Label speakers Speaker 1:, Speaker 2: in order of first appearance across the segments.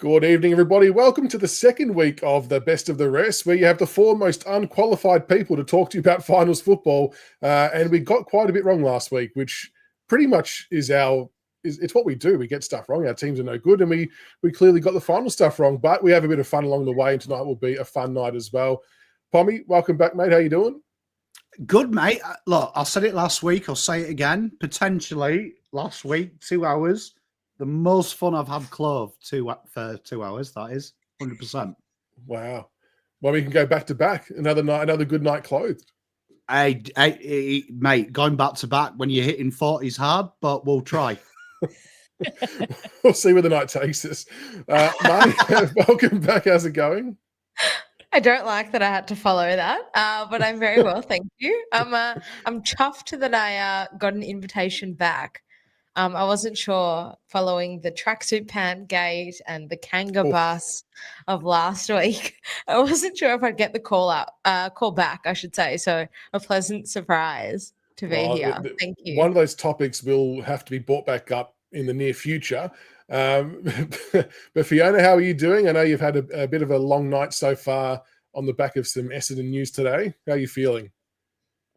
Speaker 1: Good evening, everybody. Welcome to the second week of the Best of the Rest, where you have the four most unqualified people to talk to you about finals football. And we got quite a bit wrong last week, which pretty much is it's what we do. We get stuff wrong. Our teams are no good, and we clearly got the final stuff wrong. But we have a bit of fun along the way, and tonight will be a fun night as well. Pommy, welcome back, mate. How you doing?
Speaker 2: Good, mate. Look, I said it last week. I'll say it again. Potentially last week, 2 hours. The most fun I've had clove for 2 hours. That is 100%.
Speaker 1: Wow. Well, we can go back to back. Another night, another good night clothed.
Speaker 2: Hey, mate, going back to back when you're hitting 40s hard, but we'll try.
Speaker 1: We'll see where the night takes us. Marty, welcome back. How's it going?
Speaker 3: I don't like that I had to follow that, but I'm very well, thank you. I'm chuffed that I got an invitation back. I wasn't sure following the tracksuit pant gate and the Kanga bus of last week. I wasn't sure if I'd get the call back, I should say. So a pleasant surprise to be here. Thank you.
Speaker 1: One of those topics will have to be brought back up in the near future. But Fiona, how are you doing? I know you've had a bit of a long night so far on the back of some Essendon news today. How are you feeling?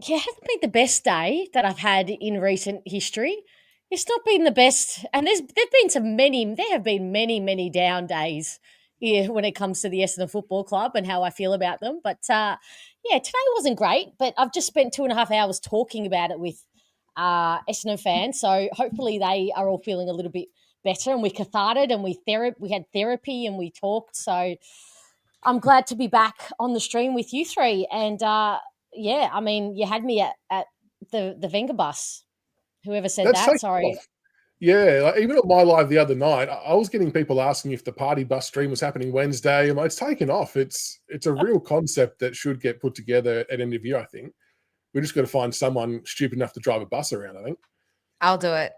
Speaker 4: Yeah, it hasn't been the best day that I've had in recent history. It's not been the best, and there have been many down days here when it comes to the Essendon Football Club and how I feel about them. But yeah, today wasn't great, but I've just spent 2.5 hours talking about it with Essendon fans, so hopefully they are all feeling a little bit better, and we're cathartic, and we had therapy and we talked. So I'm glad to be back on the stream with you three. And yeah, I mean, you had me at the Wenger bus. Whoever said that, sorry.
Speaker 1: Yeah, like even at my live the other night, I was getting people asking if the party bus stream was happening Wednesday. And it's taken off. It's a real concept that should get put together at end of year, I think. We just got to find someone stupid enough to drive a bus around, I think.
Speaker 3: I'll do it.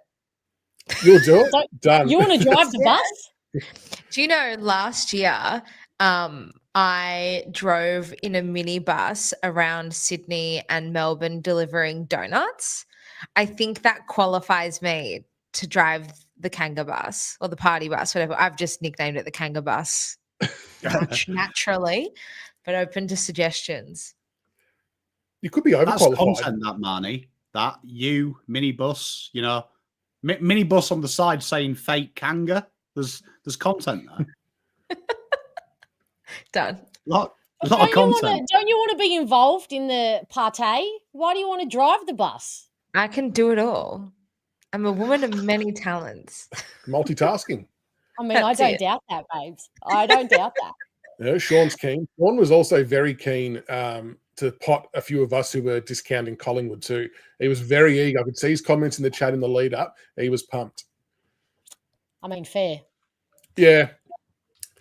Speaker 1: You'll do it? Done.
Speaker 4: You want to drive the bus?
Speaker 3: Do you know, last year I drove in a minibus around Sydney and Melbourne delivering donuts. I think that qualifies me to drive the Kanga bus or the party bus, whatever. I've just nicknamed it the Kanga bus naturally, but open to suggestions.
Speaker 1: You could be overqualified.
Speaker 2: That's content, that, Marnie. That you minibus, minibus on the side saying fake Kanga. There's content there.
Speaker 3: Done.
Speaker 2: Lot of content.
Speaker 4: Don't you want to be involved in the party? Why do you want to drive the bus?
Speaker 3: I can do it all. I'm a woman of many talents.
Speaker 1: Multitasking.
Speaker 4: I mean, I don't doubt that, babes. I don't doubt that.
Speaker 1: Yeah, Sean's keen. Sean was also very keen to pot a few of us who were discounting Collingwood too. He was very eager. I could see his comments in the chat in the lead up. He was pumped.
Speaker 4: I mean, fair.
Speaker 1: Yeah.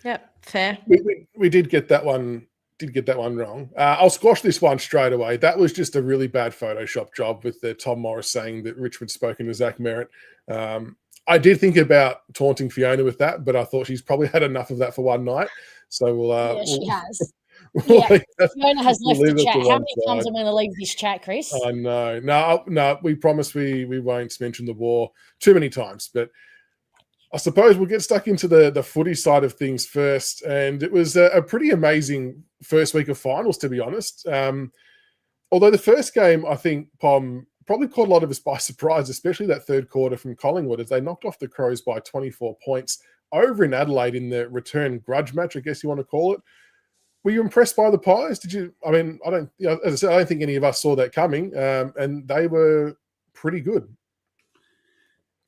Speaker 3: Yep, fair.
Speaker 1: We did get that one. Did get that one wrong. I'll squash this one straight away. That was just a really bad Photoshop job with the Tom Morris saying that Richmond's spoken to Zach Merritt. I did think about taunting Fiona with that, but I thought she's probably had enough of that for one night. So
Speaker 4: she has.
Speaker 1: Fiona
Speaker 4: has left the chat. How many times am I going to leave this chat, Chris?
Speaker 1: I know. No. We promise we won't mention the war too many times, but I suppose we'll get stuck into the footy side of things first. And it was a pretty amazing first week of finals, to be honest. Although the first game, I think, Pom, probably caught a lot of us by surprise, especially that third quarter from Collingwood, as they knocked off the Crows by 24 points over in Adelaide in the return grudge match, I guess you want to call it. Were you impressed by the Pies? Did you? I mean, as I said, I don't think any of us saw that coming, and they were pretty good.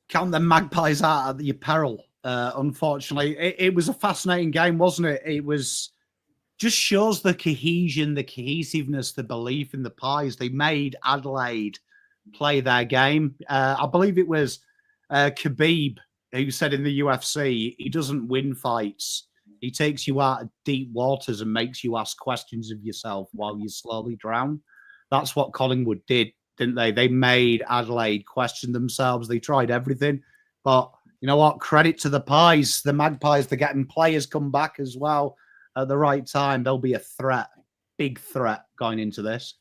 Speaker 2: Count the Magpies out at your peril. Unfortunately, it was a fascinating game, wasn't it? It was just shows the cohesion, the cohesiveness, the belief in the Pies. They made Adelaide play their game. I believe it was Khabib who said in the UFC, he doesn't win fights. He takes you out of deep waters and makes you ask questions of yourself while you slowly drown. That's what Collingwood did, didn't they? They made Adelaide question themselves. They tried everything. But you know what? Credit to the Pies, the Magpies. They're getting players come back as well at the right time. They'll be a threat, big threat going into this.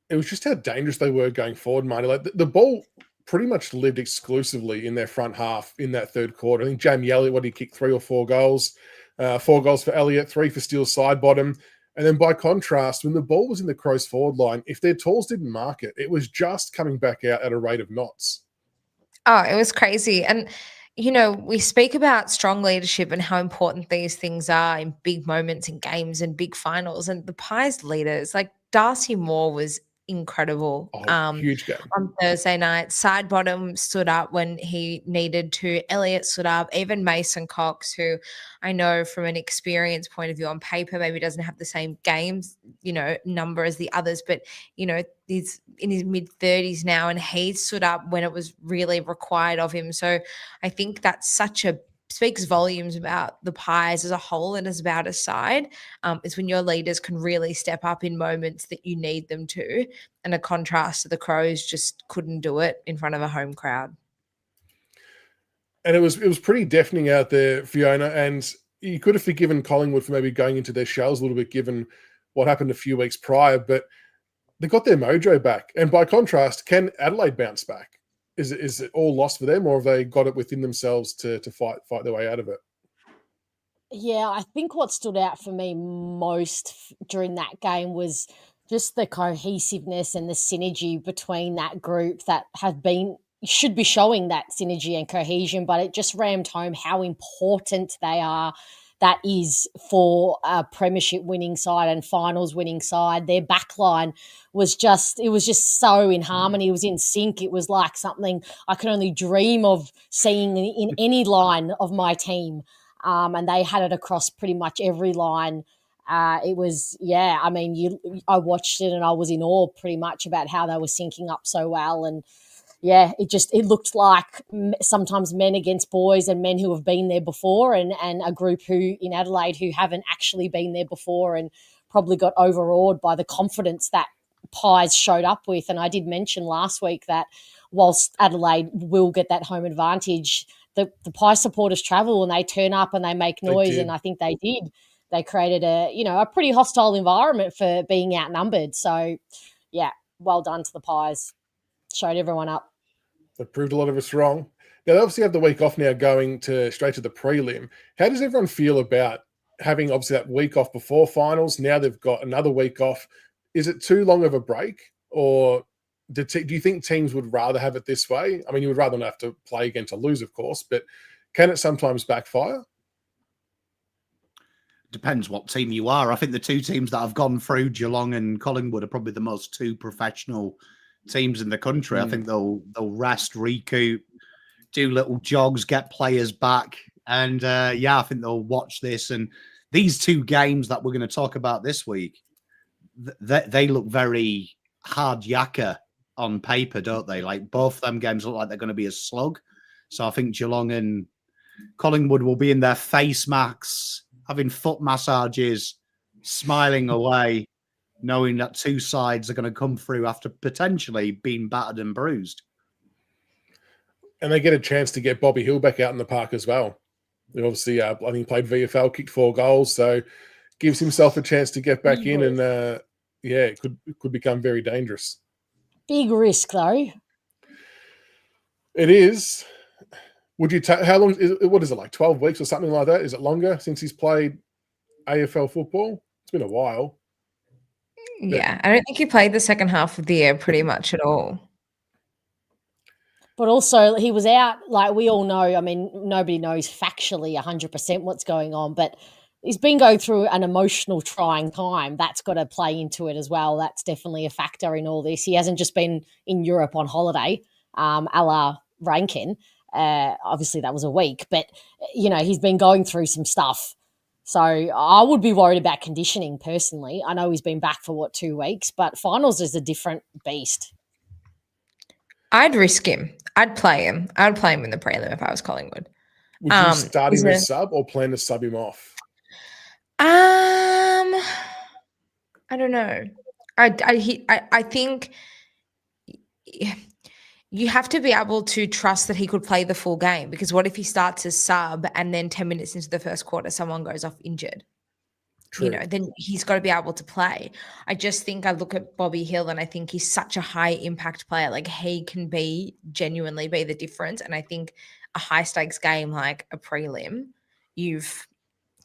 Speaker 1: It was just how dangerous they were going forward, Marty. Like the ball pretty much lived exclusively in their front half in that third quarter. I think Jamie Elliott, what he kicked 3 or 4 goals, 4 goals for Elliott, 3 for Steele's side bottom. And then by contrast, when the ball was in the Crows forward line, if their talls didn't mark it, it was just coming back out at a rate of knots.
Speaker 3: Oh, it was crazy. And, you know, we speak about strong leadership and how important these things are in big moments in games and big finals. And the Pies leaders, like Darcy Moore was incredible.
Speaker 1: Huge game.
Speaker 3: On Thursday night, side bottom stood up when he needed to. Elliott stood up. Even Mason Cox, who I know from an experience point of view on paper maybe doesn't have the same games, you know, number as the others, but, you know, he's in his mid-30s now and he stood up when it was really required of him. So I think that's speaks volumes about the Pies as a whole and as about a side. It's when your leaders can really step up in moments that you need them to. And a contrast to the Crows just couldn't do it in front of a home crowd.
Speaker 1: And it was pretty deafening out there, Fiona. And you could have forgiven Collingwood for maybe going into their shells a little bit, given what happened a few weeks prior. But they got their mojo back. And by contrast, can Adelaide bounce back? Is it all lost for them, or have they got it within themselves to fight their way out of it?
Speaker 4: Yeah, I think what stood out for me most during that game was just the cohesiveness and the synergy between that group that should be showing that synergy and cohesion, but it just rammed home how important that is for a premiership winning side and finals winning side. Their backline was just so in harmony. It was in sync. It was like something I could only dream of seeing in any line of my team. And they had it across pretty much every line. It was, I mean, I watched it and I was in awe pretty much about how they were syncing up so well. And yeah, it looked like sometimes men against boys and men who have been there before and a group who in Adelaide who haven't actually been there before and probably got overawed by the confidence that Pies showed up with. And I did mention last week that whilst Adelaide will get that home advantage, the Pies supporters travel and they turn up and they make noise, and I think they did. They created a pretty hostile environment for being outnumbered. So, yeah, well done to the Pies. Showed everyone up.
Speaker 1: They proved a lot of us wrong. Now, they obviously have the week off now going straight to the prelim. How does everyone feel about having obviously that week off before finals? Now they've got another week off. Is it too long of a break, or do you think teams would rather have it this way? I mean, you would rather not have to play again to lose, of course, but can it sometimes backfire?
Speaker 2: Depends what team you are. I think the two teams that have gone through, Geelong and Collingwood, are probably the most two professional teams in the country. I think they'll rest, recoup, do little jogs, get players back. And I think they'll watch this. And these two games that we're going to talk about this week, they look very hard yakka on paper, don't they? Like both of them games look like they're going to be a slug. So I think Geelong and Collingwood will be in their face masks, having foot massages, smiling away, knowing that two sides are going to come through after potentially being battered and bruised.
Speaker 1: And they get a chance to get Bobby Hill back out in the park as well. He obviously, I think, played VFL, kicked 4 goals, so gives himself a chance to get back in, and it could become very dangerous.
Speaker 4: Big risk, though.
Speaker 1: It is. Would you take? How long? What is it, like 12 weeks or something like that? Is it longer since he's played AFL football? It's been a while.
Speaker 3: Yeah, I don't think he played the second half of the year pretty much at all.
Speaker 4: But also he was out, like we all know, I mean, nobody knows factually 100% what's going on, but he's been going through an emotional trying time. That's got to play into it as well. That's definitely a factor in all this. He hasn't just been in Europe on holiday, a la Rankin. Obviously that was a week, but, he's been going through some stuff. So I would be worried about conditioning personally. I know he's been back for 2 weeks, but finals is a different beast.
Speaker 3: I'd risk him. I'd play him. I'd play him in the prelim if I was Collingwood.
Speaker 1: Would you start him as sub or plan to sub him off?
Speaker 3: I don't know. I think you have to be able to trust that he could play the full game, because what if he starts as sub and then 10 minutes into the first quarter someone goes off injured?
Speaker 1: True.
Speaker 3: you know, then he's got to be able to play. I just think I look at Bobby Hill and I think he's such a high impact player. Like he can genuinely be the difference. And I think a high stakes game like a prelim, you've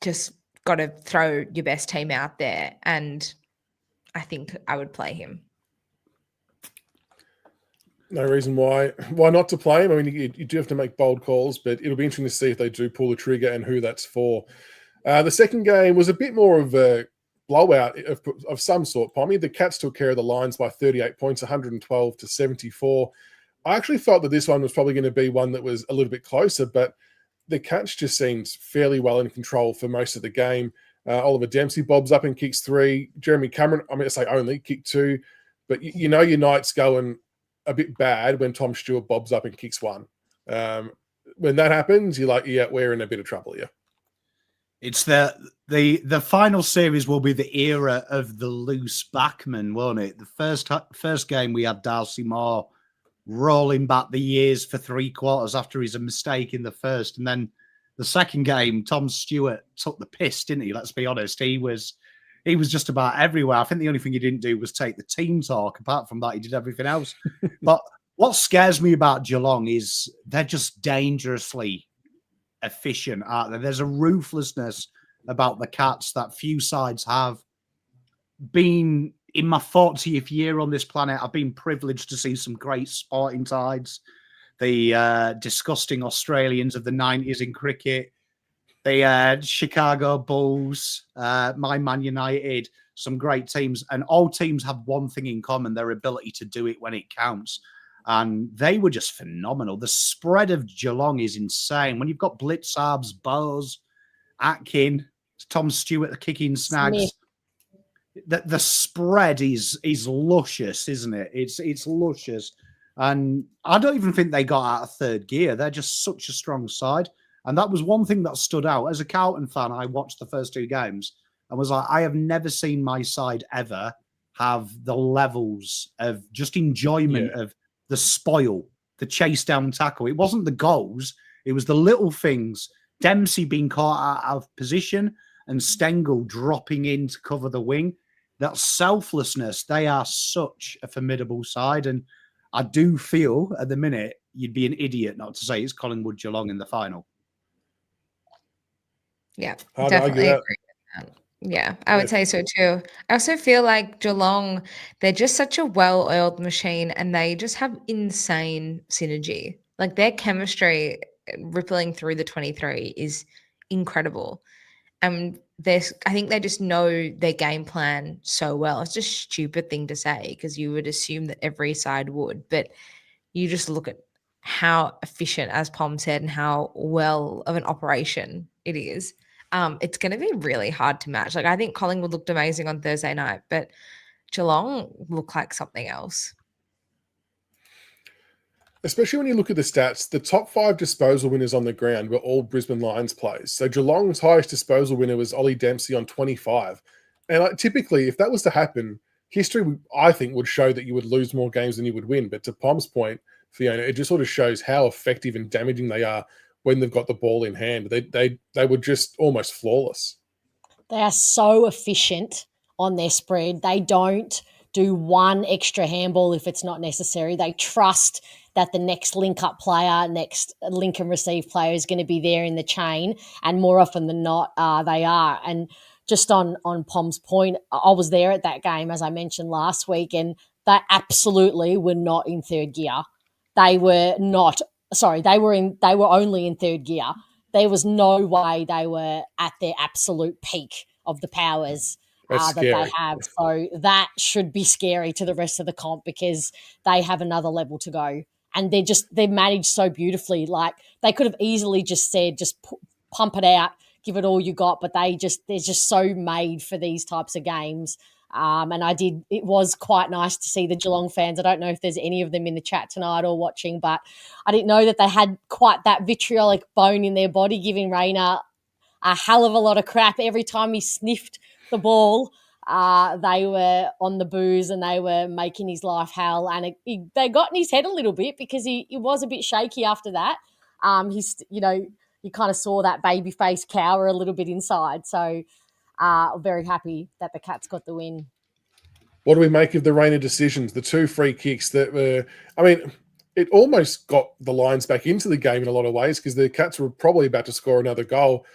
Speaker 3: just got to throw your best team out there. And I think I would play him.
Speaker 1: No reason why not to play him. I mean, you do have to make bold calls, but it'll be interesting to see if they do pull the trigger and who that's for. The second game was a bit more of a blowout of some sort, Pommy. The Cats took care of the Lions by 38 points, 112 to 74. I actually felt that this one was probably going to be one that was a little bit closer, but the Cats just seemed fairly well in control for most of the game. Oliver Dempsey bobs up and kicks 3. Jeremy Cameron, I'm going to say only, kicked 2. But you know your night's going a bit bad when Tom Stewart bobs up and kicks 1. When that happens, you're like, yeah, we're in a bit of trouble here.
Speaker 2: It's the final series will be the era of the loose backman, won't it? The first game we had Darcy Moore rolling back the years for 3 quarters after his mistake in the first, and then the second game, Tom Stewart took the piss, didn't he? Let's be honest. He was just about everywhere. I think the only thing he didn't do was take the team talk. Apart from that, he did everything else. But what scares me about Geelong is they're just dangerously efficient, aren't they? There's a ruthlessness about the Cats that few sides have. Been in my 40th year on this planet, I've been privileged to see some great sporting sides. The disgusting Australians of the 90s in cricket, the Chicago Bulls, my Man United, some great teams. And all teams have one thing in common, their ability to do it when it counts. And they were just phenomenal. The spread of Geelong is insane. When you've got Blitzarbs, Bowes, Atkin, Tom Stewart, the kicking snags, the spread is luscious, isn't it? It's luscious. And I don't even think they got out of third gear. They're just such a strong side. And that was one thing that stood out. As a Carlton fan, I watched the first 2 games and was like, I have never seen my side ever have the levels of just enjoyment of the spoil, the chase down tackle. It wasn't the goals. It was the little things. Dempsey being caught out of position and Stengel dropping in to cover the wing. That selflessness, they are such a formidable side. And I do feel at the minute you'd be an idiot not to say it's Collingwood Geelong in the final.
Speaker 3: Yeah, definitely agree with that. Yeah, I would say so too. I also feel like Geelong, they're just such a well-oiled machine and they just have insane synergy. Like their chemistry rippling through the 23 is incredible. And I think they just know their game plan so well. It's just a stupid thing to say because you would assume that every side would, but you just look at how efficient, as Pom said, and how well of an operation it is. It's going to be really hard to match. Like I think Collingwood looked amazing on Thursday night, but Geelong looked like something else.
Speaker 1: Especially when you look at the stats, the top 5 disposal winners on the ground were all Brisbane Lions players. So Geelong's highest disposal winner was Ollie Dempsey on 25. And typically, if that was to happen, history, I think, would show that you would lose more games than you would win. But to Pom's point, Fiona, it just sort of shows how effective and damaging they are when they've got the ball in hand. They were just almost flawless.
Speaker 4: They are so efficient on their spread. They don't do one extra handball if it's not necessary. They trust that the next link-up player, next link and receive player is going to be there in the chain, and more often than not, they are. And just on Pom's point, I was there at that game, as I mentioned last week, and they absolutely were not in third gear. They were not. Sorry, they were only in third gear. There was no way they were at their absolute peak of the powers that they have. So that should be scary to the rest of the comp because they have another level to go. And they're managed so beautifully. Like they could have easily just said, just pump it out, give it all you got. But they're just so made for these types of games. And it was quite nice to see the Geelong fans. I don't know if there's any of them in the chat tonight or watching, but I didn't know that they had quite that vitriolic bone in their body, giving Rayner a hell of a lot of crap every time he sniffed the ball. They were on the booze and they were making his life hell. And they got in his head a little bit because he was a bit shaky after that. You kind of saw that baby face cower a little bit inside. So very happy that the Cats got the win.
Speaker 1: What do we make of the Rainer decisions? The 2 free kicks that were, I mean, it almost got the Lions back into the game in a lot of ways because the Cats were probably about to score another goal.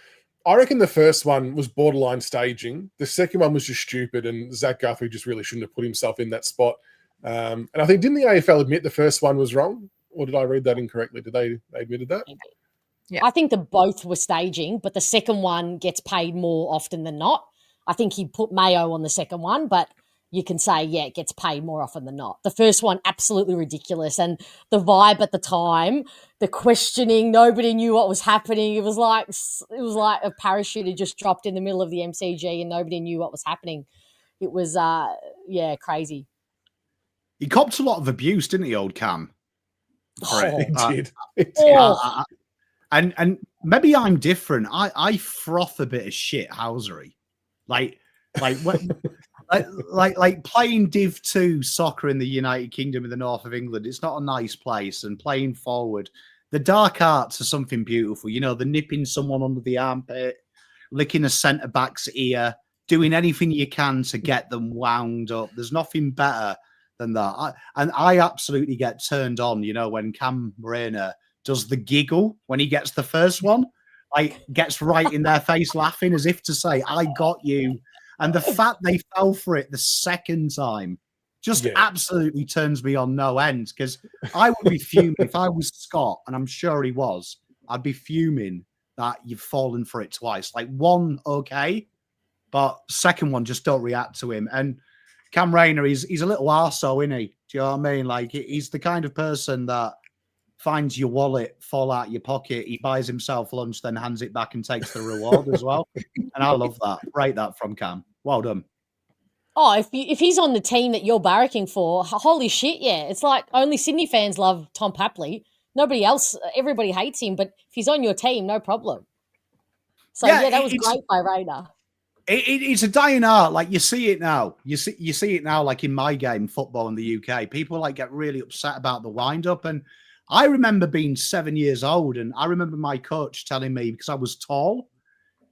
Speaker 1: I reckon the first one was borderline staging. The second one was just stupid, and Zach Guthrie just really shouldn't have put himself in that spot. And I think, didn't the AFL admit the first one was wrong? Or did I read that incorrectly? Did they admitted that?
Speaker 4: Yeah. I think that both were staging, but the second one gets paid more often than not. I think he put Mayo on the second one, but you can say, yeah, it gets paid more often than not. The first one, absolutely ridiculous. And the vibe at the time, the questioning, nobody knew what was happening. It was like a parachute had just dropped in the middle of the MCG and nobody knew what was happening. It was, crazy.
Speaker 2: He copped a lot of abuse, didn't he, old Cam?
Speaker 1: He did.
Speaker 2: And maybe I'm different. I froth a bit of shit housery. Like playing Div 2 soccer in the United Kingdom in the north of England. It's not a nice place, and playing forward, the dark arts are something beautiful. You know, the nipping someone under the armpit, licking a centre back's ear, doing anything you can to get them wound up. There's nothing better than that. I absolutely get turned on, you know, when Cam Rayner does the giggle when he gets the first one, like gets right in their face laughing as if to say, I got you. And the fact they fell for it the second time just absolutely turns me on no end, because I would be fuming if I was Scott, and I'm sure he was. I'd be fuming that you've fallen for it twice. Like one, okay, but second one, just don't react to him. And Cam Rayner, he's a little arsehole, isn't he? Do you know what I mean? Like, he's the kind of person that finds your wallet fall out your pocket. He buys himself lunch, then hands it back and takes the reward as well. And I love that. Rate that from Cam. Well done.
Speaker 4: Oh, if he's on the team that you're barracking for, holy shit, yeah. It's like only Sydney fans love Tom Papley. Nobody else, everybody hates him, but if he's on your team, no problem. So, yeah, that was great by Rayner.
Speaker 2: It's a dying art. Like, you see it now. You see it now, like in my game, football in the UK. People like get really upset about the wind-up. And I remember being 7 years old, and I remember my coach telling me, because I was tall,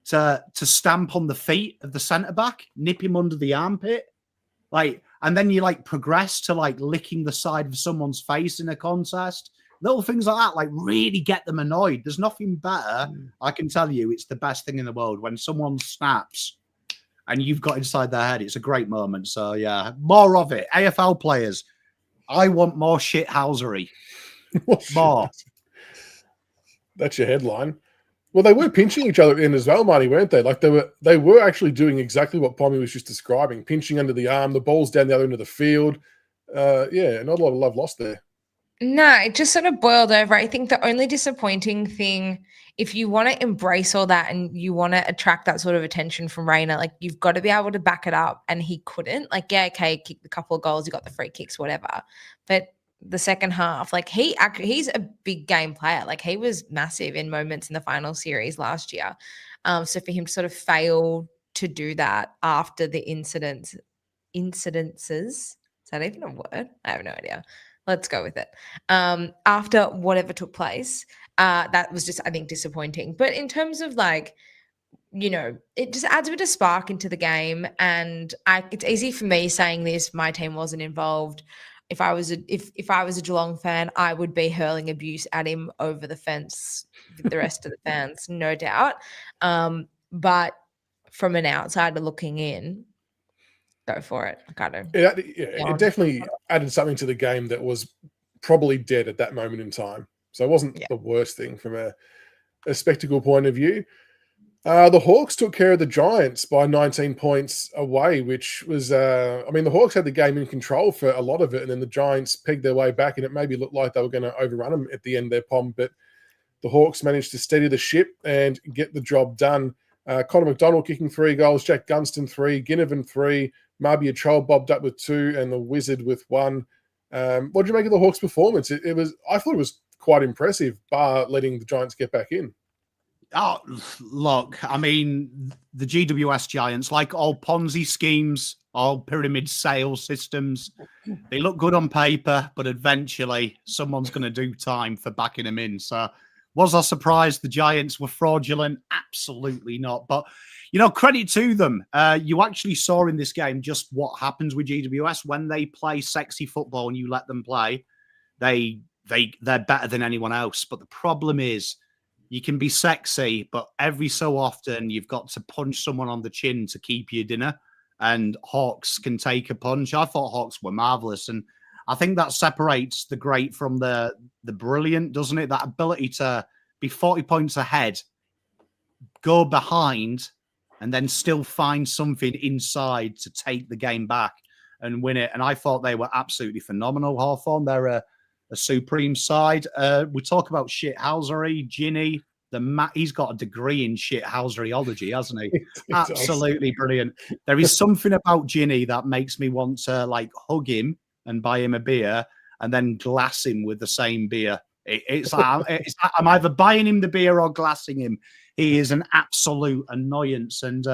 Speaker 2: to stamp on the feet of the centre-back, nip him under the armpit. Like, and then you like progress to like licking the side of someone's face in a contest. Little things like that, like really get them annoyed. There's nothing better. I can tell you, it's the best thing in the world when someone snaps and you've got inside their head. It's a great moment. So yeah, more of it. AFL players, I want more shithousery. More.
Speaker 1: That's your headline. Well, they were pinching each other at the end as well, Marty, weren't they? Like they were actually doing exactly what Pommy was just describing, pinching under the arm, the ball's down the other end of the field. Not a lot of love lost there.
Speaker 3: No, it just sort of boiled over. I think the only disappointing thing, if you want to embrace all that and you want to attract that sort of attention from Rayner, like you've got to be able to back it up, and he couldn't. Like, yeah, okay, kicked a couple of goals, he got the free kicks, whatever. But the second half, like he's a big game player. Like he was massive in moments in the final series last year. So for him to sort of fail to do that after the incidences, is that even a word? I have no idea. Let's go with it. After whatever took place, that was just, I think, disappointing. But in terms of like, you know, it just adds a bit of spark into the game. And it's easy for me saying this, my team wasn't involved. If I was a Geelong fan, I would be hurling abuse at him over the fence with the rest of the fans, no doubt. But from an outsider looking in, go for it.
Speaker 1: It definitely added something to the game that was probably dead at that moment in time. So it wasn't the worst thing from a spectacle point of view. The Hawks took care of the Giants by 19 points away, which was, the Hawks had the game in control for a lot of it, and then the Giants pegged their way back, and it maybe looked like they were going to overrun them at the end there, Pom, but the Hawks managed to steady the ship and get the job done. Connor McDonald kicking 3 goals, Jack Gunston 3, Ginnivan 3, Marbia Troll bobbed up with 2, and the Wizard with 1. What did you make of the Hawks' performance? I thought it was quite impressive, bar letting the Giants get back in.
Speaker 2: Oh, look, I mean, the GWS Giants, like all Ponzi schemes, all pyramid sales systems, they look good on paper, but eventually someone's going to do time for backing them in. So Was I surprised the Giants were fraudulent? Absolutely not. But, credit to them. You actually saw in this game just what happens with GWS when they play sexy football and you let them play. They're better than anyone else. But the problem is you can be sexy, but every so often you've got to punch someone on the chin to keep your dinner. And Hawks can take a punch. I thought Hawks were marvelous. And I think that separates the great from the brilliant, doesn't it? That ability to be 40 points ahead, go behind, and then still find something inside to take the game back and win it. And I thought they were absolutely phenomenal, Hawthorn. They're a supreme side. We talk about shithousery, Ginny. He's got a degree in shithouseryology, hasn't he? Absolutely brilliant. There is something about Ginny that makes me want to hug him and buy him a beer and then glass him with the same beer. I'm either buying him the beer or glassing him. He is an absolute annoyance. And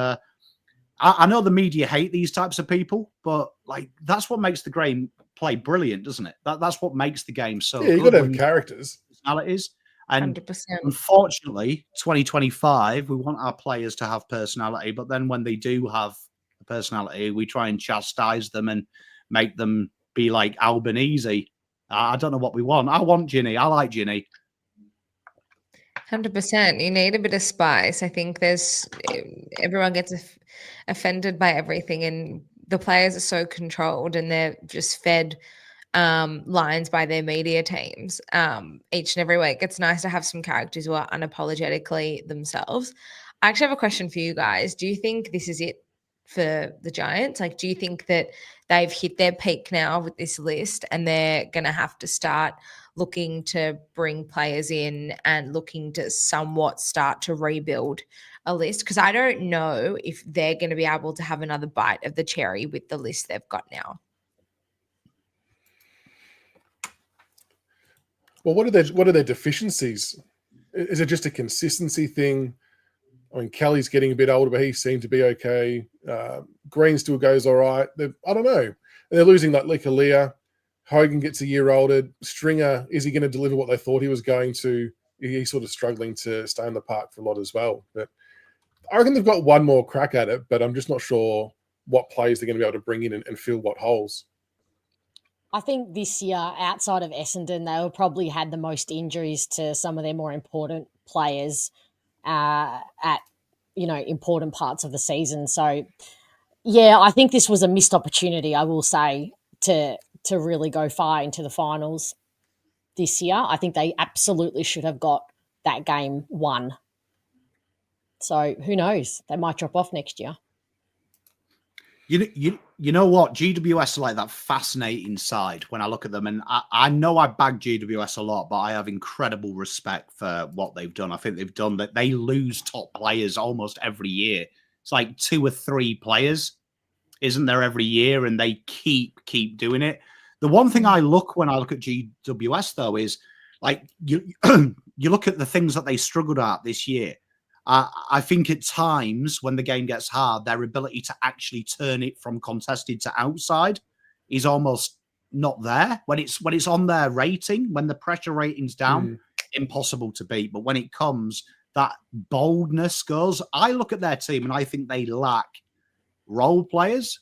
Speaker 2: I know the media hate these types of people, but that's what makes the game play brilliant, doesn't it? That's what makes the game so good.
Speaker 1: You've got to have characters.
Speaker 2: Personalities. And
Speaker 3: 100%.
Speaker 2: Unfortunately, 2025, we want our players to have personality, but then when they do have a personality, we try and chastise them and make them be like Albanese. I don't know what we want. I want Ginny. I like Ginny.
Speaker 3: 100%. You need a bit of spice. I think everyone gets offended by everything, and the players are so controlled and they're just fed lines by their media teams each and every week. It's nice to have some characters who are unapologetically themselves. I actually have a question for you guys. Do you think this is it for the Giants? Do you think that they've hit their peak now with this list and they're going to have to start looking to bring players in and looking to somewhat start to rebuild a list? Because I don't know if they're going to be able to have another bite of the cherry with the list they've got now.
Speaker 1: Well, what are their deficiencies? Is it just a consistency thing? I mean, Kelly's getting a bit older, but he seemed to be okay. Green still goes all right. I don't know. They're losing Likalia. Hogan gets a year older. Stringer, is he going to deliver what they thought he was going to? He's sort of struggling to stay in the park for a lot as well. But I reckon they've got one more crack at it, but I'm just not sure what players they're going to be able to bring in and fill what holes.
Speaker 4: I think this year, outside of Essendon, they will probably had the most injuries to some of their more important players at important parts of the season. So, yeah, I think this was a missed opportunity, I will say, to really go far into the finals this year. I think they absolutely should have got that game won. So who knows? They might drop off next year.
Speaker 2: You know what? GWS are like that fascinating side when I look at them. And I know I bag GWS a lot, but I have incredible respect for what they've done. I think they've done that. They lose top players almost every year. It's like 2 or 3 players, isn't there, every year? And they keep doing it. The one thing I look when I look at GWS, though, is you look at the things that they struggled at this year. I think at times when the game gets hard, their ability to actually turn it from contested to outside is almost not there. When it's on their rating, when the pressure rating's down, impossible to beat. But when it comes, that boldness goes. I look at their team and I think they lack role players.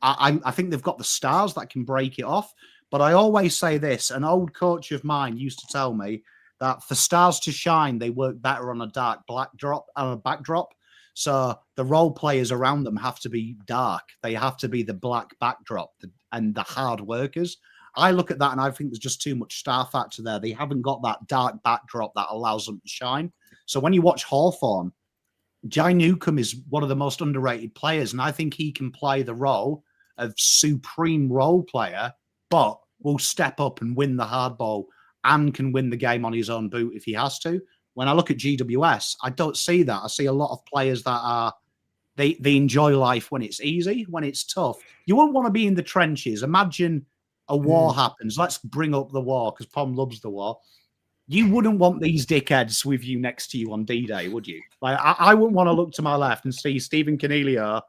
Speaker 2: I think they've got the stars that can break it off. But I always say this, an old coach of mine used to tell me that for stars to shine, they work better on a dark backdrop. So the role players around them have to be dark. They have to be the black backdrop and the hard workers. I look at that and I think there's just too much star factor there. They haven't got that dark backdrop that allows them to shine. So when you watch Hawthorn, Jai Newcombe is one of the most underrated players, and I think he can play the role of supreme role player, but will step up and win the hardball and can win the game on his own boot if he has to. When I look at GWS, I don't see that. I see a lot of players that they enjoy life when it's easy, when it's tough. You won't want to be in the trenches. Imagine a war happens. Let's bring up the war because Pom loves the war. You wouldn't want these dickheads with you next to you on D-Day, would you? I wouldn't want to look to my left and see Stephen Cornelio,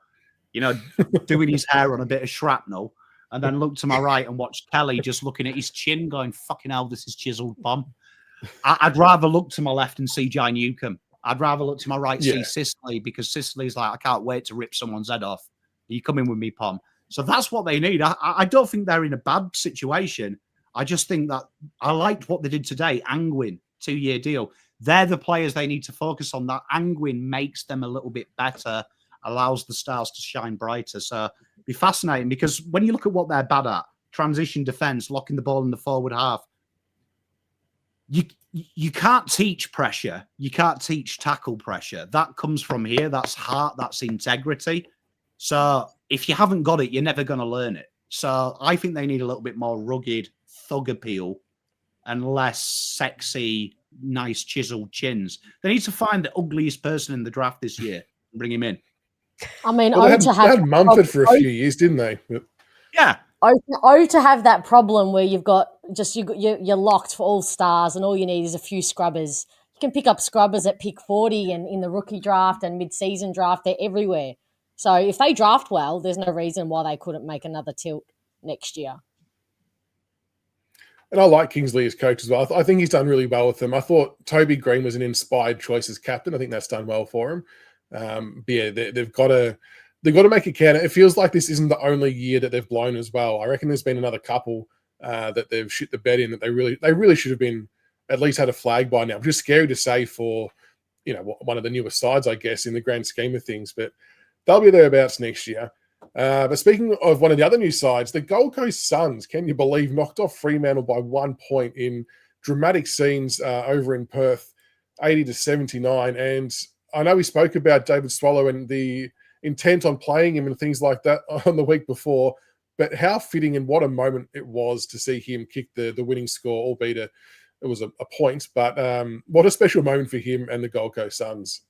Speaker 2: doing his hair on a bit of shrapnel, and then look to my right and watch Kelly just looking at his chin going, fucking hell, this is chiseled, Pom. I'd rather look to my left and see Jai Newcomb. I'd rather look to my right, see
Speaker 1: Yeah.
Speaker 2: Sicily, because Sicily's like, I can't wait to rip someone's head off. Are you coming with me, Pom? So that's what they need. I don't think they're in a bad situation. I just think that I liked what they did today. Angwin, 2-year deal. They're the players they need to focus on. That Angwin makes them a little bit better, allows the stars to shine brighter. So it'd be fascinating, because when you look at what they're bad at, transition defense, locking the ball in the forward half, you can't teach pressure. You can't teach tackle pressure. That comes from here. That's heart. That's integrity. So if you haven't got it, you're never going to learn it. So I think they need a little bit more rugged thug appeal and less sexy, nice chiseled chins. They need to find the ugliest person in the draft this year and bring him in.
Speaker 4: I mean,
Speaker 1: Well, they had Mumford for a few years, didn't they?
Speaker 2: Yeah.
Speaker 4: To have that problem where you've got just you're locked for all stars and all you need is a few scrubbers. You can pick up scrubbers at pick 40 and in the rookie draft and mid-season draft. They're everywhere. So if they draft well, there's no reason why they couldn't make another tilt next year.
Speaker 1: And I like Kingsley as coach as well. I think he's done really well with them. I thought Toby Green was an inspired choice as captain. I think that's done well for him. But yeah, they've got to make it count. It feels like this isn't the only year that they've blown as well. I reckon there's been another couple that they've shit the bed in that they really should have been at least had a flag by now. Just scary to say for one of the newest sides, I guess, in the grand scheme of things. But they'll be thereabouts next year. But speaking of one of the other new sides, the Gold Coast Suns, can you believe, knocked off Fremantle by 1 point in dramatic scenes over in Perth, 80-79. And I know we spoke about David Swallow and the intent on playing him and things like that on the week before, but how fitting and what a moment it was to see him kick the winning score, albeit it was a point. But what a special moment for him and the Gold Coast Suns.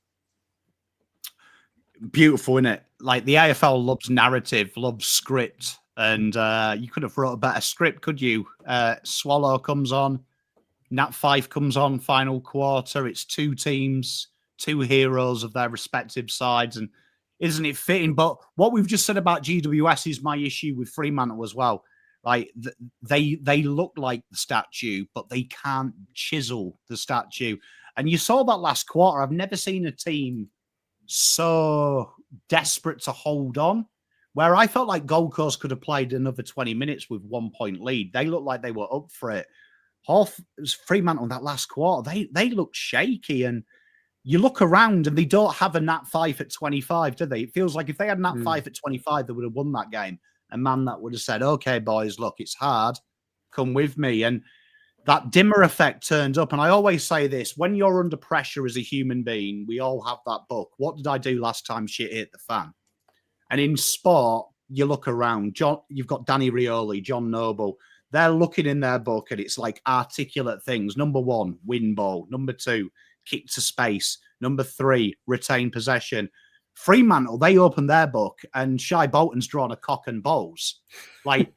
Speaker 2: Beautiful, isn't it? Like, the AFL loves narrative, loves script, and you could have wrote a better script, could you? Swallow comes on, Nat Fife comes on, final quarter. It's two teams, two heroes of their respective sides, and isn't it fitting? But what we've just said about GWS is my issue with Fremantle as well. Like, they look like the statue, but they can't chisel the statue. And you saw that last quarter. I've never seen a team so desperate to hold on, where I felt like Gold Coast could have played another 20 minutes with 1 point lead. They looked like they were up for it. Fremantle in that last quarter, they looked shaky, and you look around and they don't have a Nat Fife at 25, do they? It feels like if they had Nat Fife at 25, they would have won that game. A man that would have said, okay, boys, look, it's hard. Come with me. And that dimmer effect turned up. And I always say this, when you're under pressure as a human being, we all have that book. What did I do last time shit hit the fan? And in sport, you look around. You've got Danny Rioli, John Noble. They're looking in their book and it's like articulate things. Number 1, win ball. Number 2, kick to space. Number 3, retain possession. Fremantle, they open their book and Shai Bolton's drawn a cock and balls. Like,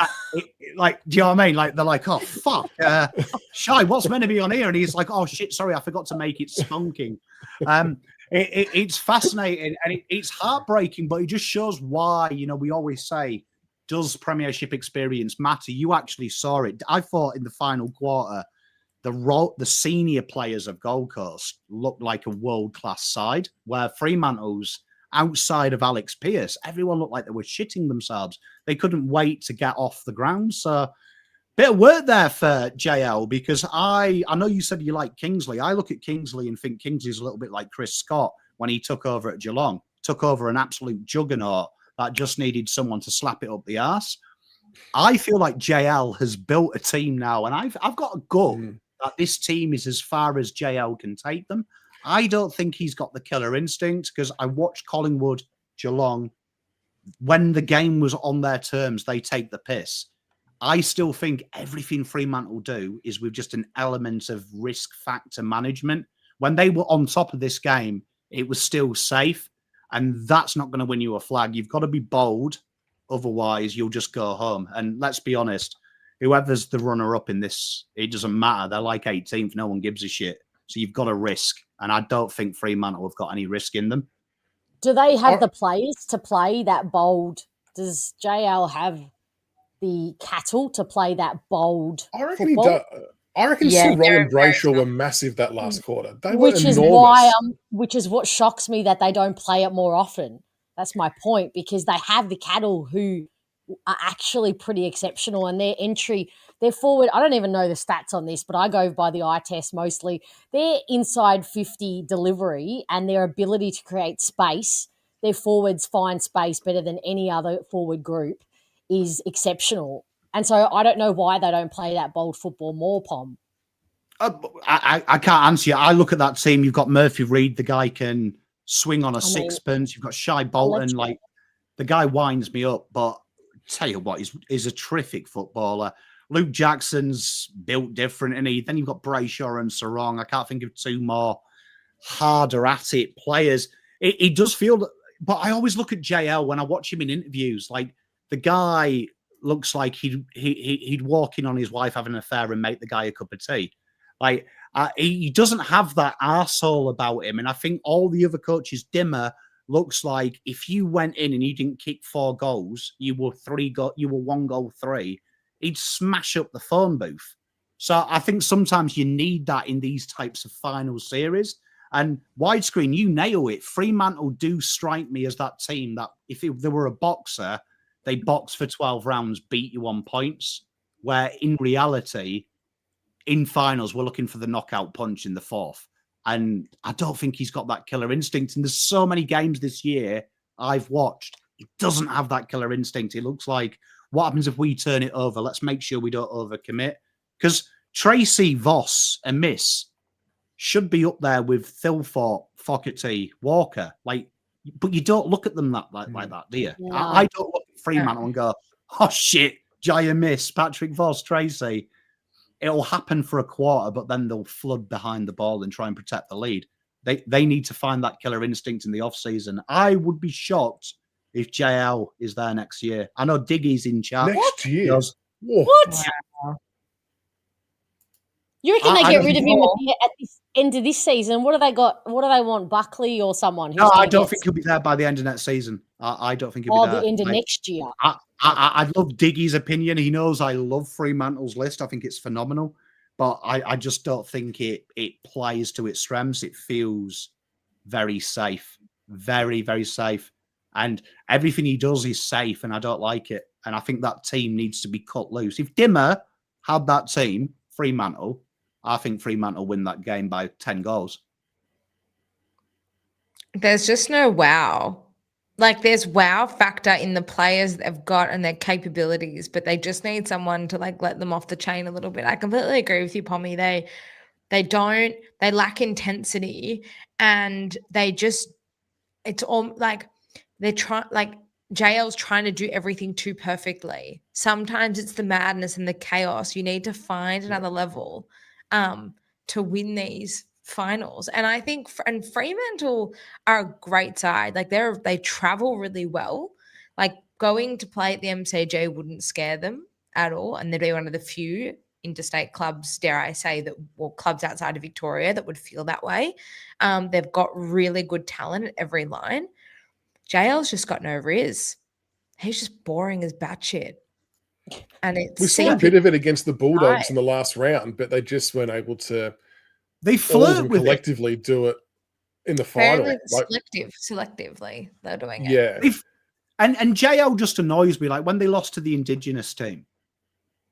Speaker 2: do you know what I mean? Like, they're like, oh, fuck. Shai, what's meant to be on here? And he's like, oh, shit, sorry, I forgot to make it spunking. It's fascinating and it's heartbreaking, but it just shows why, we always say, does Premiership experience matter? You actually saw it. I thought in the final quarter, the senior players of Gold Coast looked like a world-class side, where Fremantle's, outside of Alex Pearce, everyone looked like they were shitting themselves. They couldn't wait to get off the ground. So, bit of work there for JL, because I know you said you like Kingsley. I look at Kingsley and think Kingsley's a little bit like Chris Scott when he took over at Geelong, took over an absolute juggernaut that just needed someone to slap it up the arse. I feel like JL has built a team now, and I've got a gut that this team is as far as JL can take them. I don't think he's got the killer instinct, because I watched Collingwood, Geelong. When the game was on their terms, they take the piss. I still think everything Fremantle do is with just an element of risk factor management. When they were on top of this game, it was still safe, and that's not going to win you a flag. You've got to be bold. Otherwise, you'll just go home. And let's be honest, whoever's the runner-up in this, it doesn't matter. They're like 18th. No one gives a shit. So you've got to risk. And I don't think Fremantle have got any risk in them.
Speaker 4: Do they have the players to play that bold? Does JL have the cattle to play that bold
Speaker 1: I reckon
Speaker 4: football?
Speaker 1: he does. I reckon
Speaker 3: Yeah,
Speaker 1: Cyril
Speaker 3: they're
Speaker 1: and
Speaker 3: very
Speaker 1: Brayshaw were massive that last quarter. They were
Speaker 4: which is
Speaker 1: enormous.
Speaker 4: which is what shocks me that they don't play it more often. That's my point, because they have the cattle who are actually pretty exceptional, and their forward, I don't even know the stats on this, but I go by the eye test mostly. Their inside 50 delivery and their ability to create space, their forwards find space better than any other forward group, is exceptional. And so I don't know why they don't play that bold football more, Pom.
Speaker 2: I can't answer you. I look at that team. You've got Murphy Reed, the guy can swing on a
Speaker 4: I mean,
Speaker 2: sixpence. You've got Shai Bolton.
Speaker 4: electric.
Speaker 2: Like, the guy winds me up, but tell you what, he's a terrific footballer. Luke Jackson's built different, and then you've got Brayshaw and Sarong. I can't think of two more harder at it players. It does feel, but I always look at JL when I watch him in interviews. Like, the guy looks like he'd walk in on his wife having an affair and make the guy a cup of tea. Like, he doesn't have that arsehole about him. And I think all the other coaches, Dimmer looks like if you went in and you didn't kick 4 goals, you were 1 goal 3, he'd smash up the phone booth. So I think sometimes you need that in these types of final series. And widescreen, you nail it. Fremantle do strike me as that team that if there were a boxer, they box for 12 rounds, beat you on points, where in reality, in finals, we're looking for the knockout punch in the 4th. And I don't think he's got that killer instinct. And there's so many games this year I've watched, he doesn't have that killer instinct. It looks like, what happens if we turn it over? Let's make sure we don't overcommit. Because Tracy, Voss, and Miss should be up there with Thilthorpe, Fogarty, Walker. Like, but you don't look at them like that, do you?
Speaker 4: No.
Speaker 2: I don't look at Fremantle and go, oh shit, Jaya Miss, Patrick Voss, Tracy. It'll happen for a quarter, but then they'll flood behind the ball and try and protect the lead. They need to find that killer instinct in the off-season. I would be shocked if JL is there next year. I know Diggy's in charge.
Speaker 1: Next year?
Speaker 4: What?
Speaker 3: Wow.
Speaker 4: You reckon
Speaker 2: I
Speaker 4: they get
Speaker 2: don't
Speaker 4: rid of
Speaker 2: think
Speaker 4: him at the end of this season? What do they got? What do they want? Buckley or someone? Who's
Speaker 2: No, I
Speaker 4: gonna
Speaker 2: don't
Speaker 4: get
Speaker 2: think he'll be there by the end of next season. I don't think he'll be there.
Speaker 4: the end of next year.
Speaker 2: I love Diggy's opinion. He knows I love Fremantle's list. I think it's phenomenal. But I just don't think it plays to its strengths. It feels very safe. Very, very safe. And everything he does is safe, and I don't like it. And I think that team needs to be cut loose. If Dimmer had that team, Fremantle, I think Fremantle win that game by 10 goals.
Speaker 3: There's just no wow. Like, there's wow factor in the players that they've got and their capabilities, but they just need someone to like let them off the chain a little bit. I completely agree with you, Pommy. They lack intensity, and it's all like JL's trying to do everything too perfectly. Sometimes it's the madness and the chaos. You need to find another level to win these finals. And I think and Fremantle are a great side. Like, they travel really well. Like, going to play at the MCG wouldn't scare them at all, and they'd be one of the few interstate clubs, dare I say, clubs outside of Victoria that would feel that way. They've got really good talent at every line. JL's just got no riz. He's just boring as batshit. And
Speaker 1: we saw a bit of it against the Bulldogs in the last round, but they just weren't able to.
Speaker 2: They flirt with
Speaker 1: collectively do it in the final.
Speaker 3: Selectively, they're doing it.
Speaker 1: Yeah.
Speaker 2: And JL just annoys me. Like, when they lost to the Indigenous team,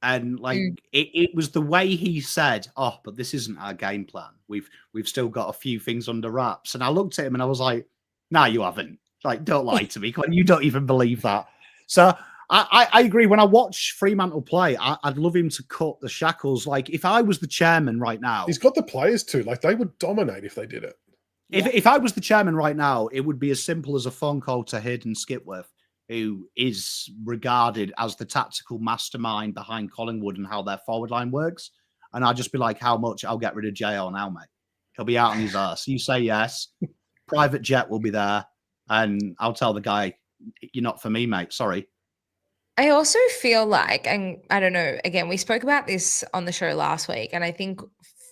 Speaker 2: and like it was the way he said, "Oh, but this isn't our game plan. We've still got a few things under wraps." And I looked at him and I was like, "No, you haven't. Like, don't lie to me. You don't even believe that." So I agree. When I watch Fremantle play, I'd love him to cut the shackles. Like, if I was the chairman right now,
Speaker 1: he's got the players too. Like, they would dominate if they did it.
Speaker 2: If I was the chairman right now, it would be as simple as a phone call to Hayden Skipworth, who is regarded as the tactical mastermind behind Collingwood and how their forward line works. And I'd just be like, how much? I'll get rid of JL now, mate. He'll be out on his ass. You say yes. Private jet will be there. And I'll tell the guy, you're not for me, mate. Sorry.
Speaker 3: I also feel like, and I don't know, again, we spoke about this on the show last week, and I think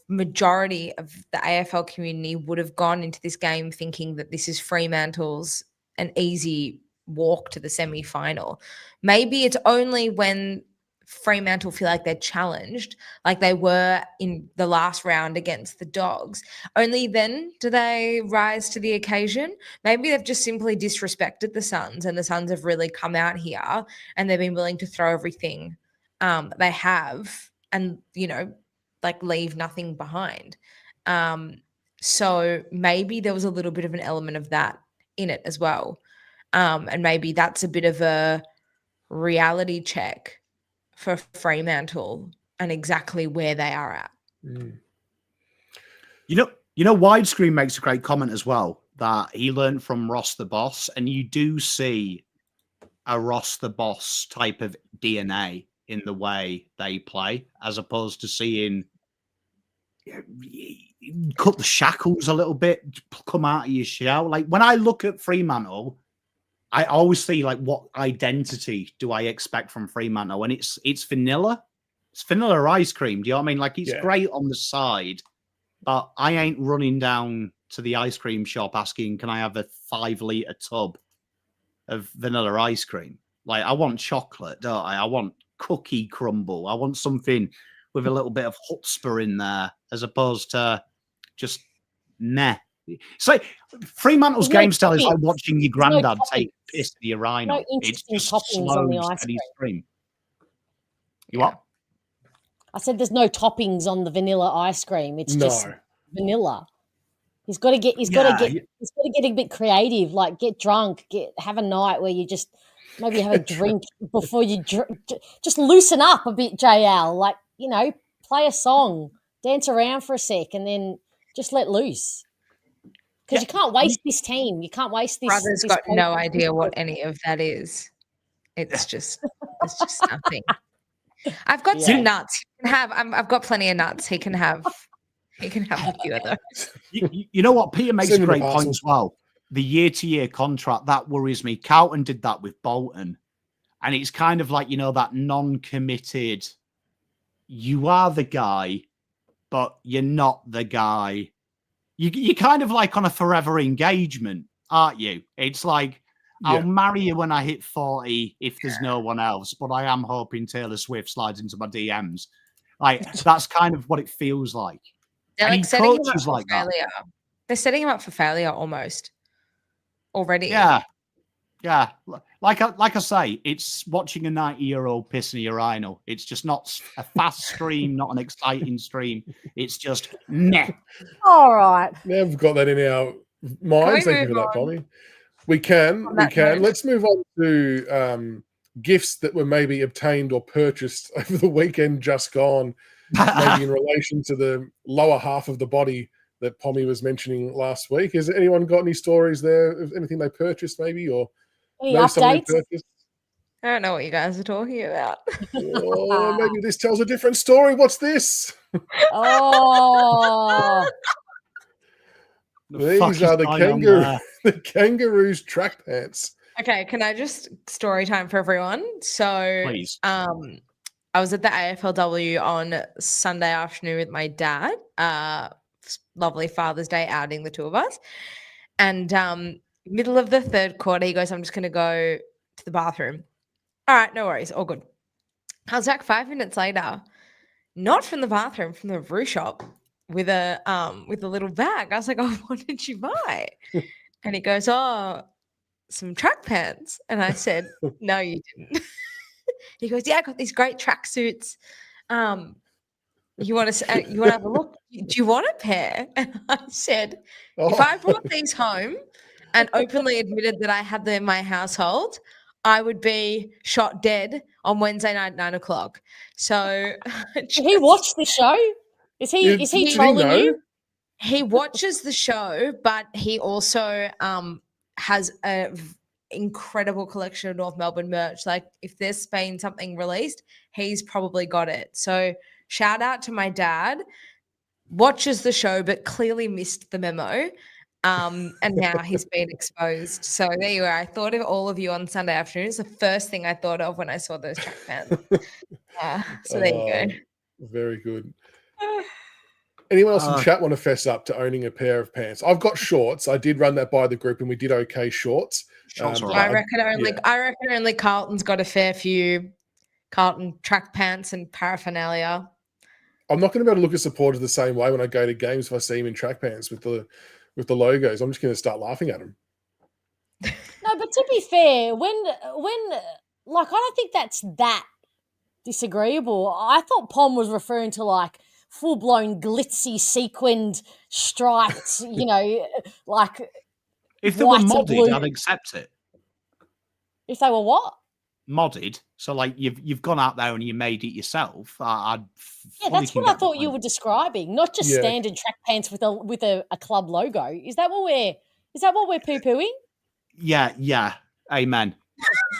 Speaker 3: majority of the AFL community would have gone into this game thinking that this is Fremantle's an easy walk to the semi-final. Maybe it's only when Fremantle feel like they're challenged, like they were in the last round against the Dogs, only then do they rise to the occasion. Maybe they've just simply disrespected the Suns, and the Suns have really come out here and they've been willing to throw everything they have and, like leave nothing behind. So maybe there was a little bit of an element of that in it as well. And maybe that's a bit of a reality check for Fremantle and exactly where they are at.
Speaker 2: Widescreen makes a great comment as well that he learned from Ross the Boss, and you do see a Ross the Boss type of DNA in the way they play, as opposed to seeing cut the shackles a little bit, come out of your shell. Like when I look at Fremantle, I always see like, what identity do I expect from Fremantle? And it's vanilla. It's vanilla ice cream. Do you know what I mean? Like it's great on the side, but I ain't running down to the ice cream shop asking, can I have a 5-liter tub of vanilla ice cream? Like I want chocolate, don't I? I want cookie crumble. I want something with a little bit of chutzpah in there, as opposed to just meh. It's like Fremantle's game style is like watching your granddad take piss in the urinal. It's just slow, steady stream. You what?
Speaker 4: I said there's no toppings on the vanilla ice cream. It's just vanilla. He's got to get a bit creative. Like get drunk, have a night where you just maybe have a drink before you just loosen up a bit. JL, like play a song, dance around for a sec, and then just let loose. Because you can't waste this team. You can't waste this.
Speaker 3: Brother's got no idea what any of that is. It's just nothing. I've got some nuts. He can have. I've got plenty of nuts. He can have a few of those.
Speaker 2: You know what? Peter makes a great point as well. The year-to-year contract, that worries me. Carlton did that with Bolton. And it's kind of like, that non-committed, you are the guy, but you're not the guy. You're kind of like on a forever engagement, aren't you? It's like, I'll marry you when I hit 40 if there's no one else, but I am hoping Taylor Swift slides into my DMs. Like, that's kind of what it feels like.
Speaker 3: They're like setting him up for failure. They're setting him up for failure almost already.
Speaker 2: Yeah. Yeah. Like I say, it's watching a 90-year-old piss in a urinal. It's just not a fast stream, not an exciting stream. It's just meh.
Speaker 4: All right.
Speaker 1: Never got that in our minds. Thank you for that, Pommy. We can. Let's move on to gifts that were maybe obtained or purchased over the weekend just gone, maybe in relation to the lower half of the body that Pommy was mentioning last week. Has anyone got any stories there of anything they purchased maybe, or
Speaker 4: any updates?
Speaker 3: I don't know what you guys are talking about.
Speaker 1: Oh, maybe this tells a different story. What's this?
Speaker 4: Oh.
Speaker 1: These are the kangaroos track pants.
Speaker 3: Okay, can I just story time for everyone? So
Speaker 2: please.
Speaker 3: I was at the AFLW on Sunday afternoon with my dad. Lovely Father's Day outing, the two of us. And middle of the third quarter, he goes, I'm just going to go to the bathroom. All right, no worries. All good. I was back 5 minutes later, not from the bathroom, from the brew shop with a little bag. I was like, oh, what did you buy? And he goes, oh, some track pants. And I said, no, you didn't. He goes, yeah, I got these great track suits. You want to have a look? Do you want a pair? And I said, if I brought these home and openly admitted that I had them in my household, I would be shot dead on Wednesday night, 9:00. So
Speaker 4: did he watch the show? Is he trolling you?
Speaker 3: He watches the show, but he also has a incredible collection of North Melbourne merch. Like if there's been something released, he's probably got it. So shout out to my dad. Watches the show, but clearly missed the memo. And now he's been exposed. So there you are. I thought of all of you on Sunday afternoon. It's the first thing I thought of when I saw those track pants. So there you go.
Speaker 1: Very good. Anyone else in chat want to fess up to owning a pair of pants? I've got shorts. I did run that by the group, and we did okay shorts.
Speaker 3: I reckon only Carlton's got a fair few Carlton track pants and paraphernalia.
Speaker 1: I'm not going to be able to look at supporters the same way when I go to games if I see them in track pants with the logos. I'm just going to start laughing at them.
Speaker 4: No, but to be fair, when like I don't think that's that disagreeable. I thought Pom was referring to like full-blown glitzy sequined striped, like
Speaker 2: if they were
Speaker 4: white and
Speaker 2: modded,
Speaker 4: blue.
Speaker 2: I'd accept it.
Speaker 4: If they were what?
Speaker 2: Modded, so like you've gone out there and you made it yourself.
Speaker 4: Yeah, that's what I thought you were describing, not just standard track pants with a club logo. Is that what we're poo-pooing?
Speaker 2: Yeah. Amen.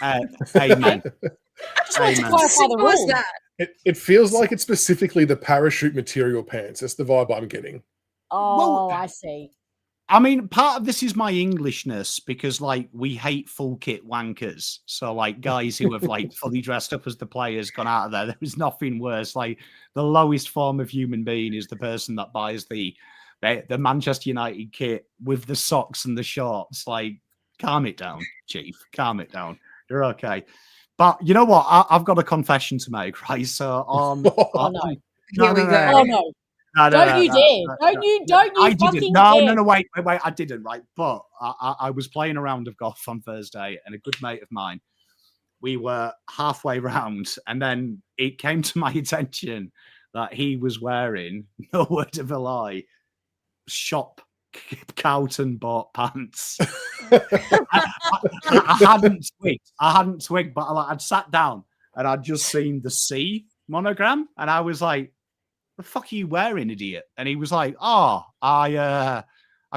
Speaker 2: Amen.
Speaker 4: Just want to clarify the rules.
Speaker 1: It feels like it's specifically the parachute material pants. That's the vibe I'm getting.
Speaker 4: Oh, well, I see.
Speaker 2: I mean, part of this is my Englishness because, like, we hate full kit wankers. So, like, guys who have, like, fully dressed up as the players gone out of there. There is nothing worse. Like, the lowest form of human being is the person that buys the Manchester United kit with the socks and the shorts. Like, calm it down, Chief. Calm it down. You're okay. But you know what? I've got a confession to make, right? So,
Speaker 4: Oh, no.
Speaker 3: Here we go.
Speaker 4: Oh, no. Don't you dare. Don't you fucking dare.
Speaker 2: No, wait. I didn't, right? But I was playing a round of golf on Thursday and a good mate of mine, we were halfway round and then it came to my attention that he was wearing, no word of a lie, shop Carlton bought pants. I hadn't twigged, but I'd sat down and I'd just seen the C monogram and I was like, the fuck are you wearing, idiot? And he was like, oh, I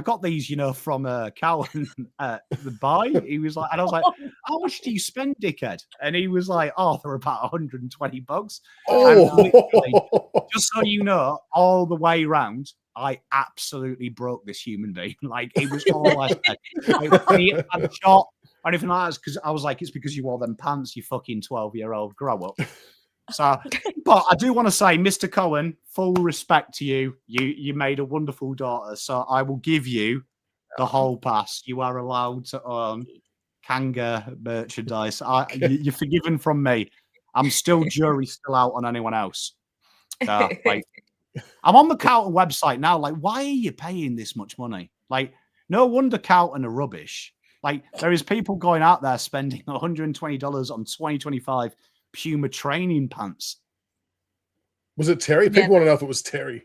Speaker 2: got these, from Carlton the buy. He was like, and I was like, how much do you spend, dickhead? And he was like, oh, they're about $120.
Speaker 1: Oh,
Speaker 2: just so you know, all the way round, I absolutely broke this human being. Like, it was all I said. Like, he had a shot or anything like that, because I was like, it's because you wore them pants, you fucking 12-year-old, grow up. So, but I do want to say, Mr. Cohen, full respect to you. You made a wonderful daughter, so I will give you the whole pass. You are allowed to own Kanga merchandise. You're forgiven from me. I'm still jury's still out on anyone else. Like, I'm on the Carlton website now. Like, why are you paying this much money? Like, no wonder Carlton are rubbish. Like, there is people going out there spending $120 on 2025 Puma training pants.
Speaker 1: Was it Terry? People want to know if it was Terry.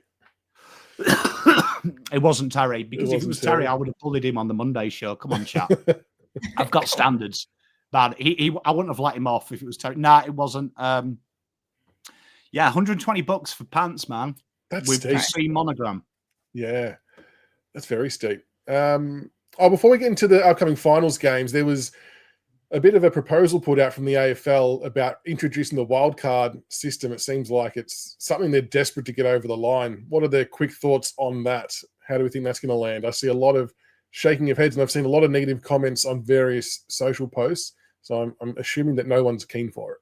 Speaker 2: It wasn't Terry, because if it was Terry, I would have bullied him on the Monday show. Come on, chap. I've got standards. But I wouldn't have let him off if it was Terry. Nah, it wasn't. Yeah, $120 for pants, man.
Speaker 1: That's
Speaker 2: with
Speaker 1: steep.
Speaker 2: the C monogram.
Speaker 1: Yeah, that's very steep. Before we get into the upcoming finals games, there was a bit of a proposal put out from the AFL about introducing the wildcard system. It seems like it's something they're desperate to get over the line. What are their quick thoughts on that? How do we think that's going to land? I see a lot of shaking of heads, and I've seen a lot of negative comments on various social posts. So I'm assuming that no one's keen for it.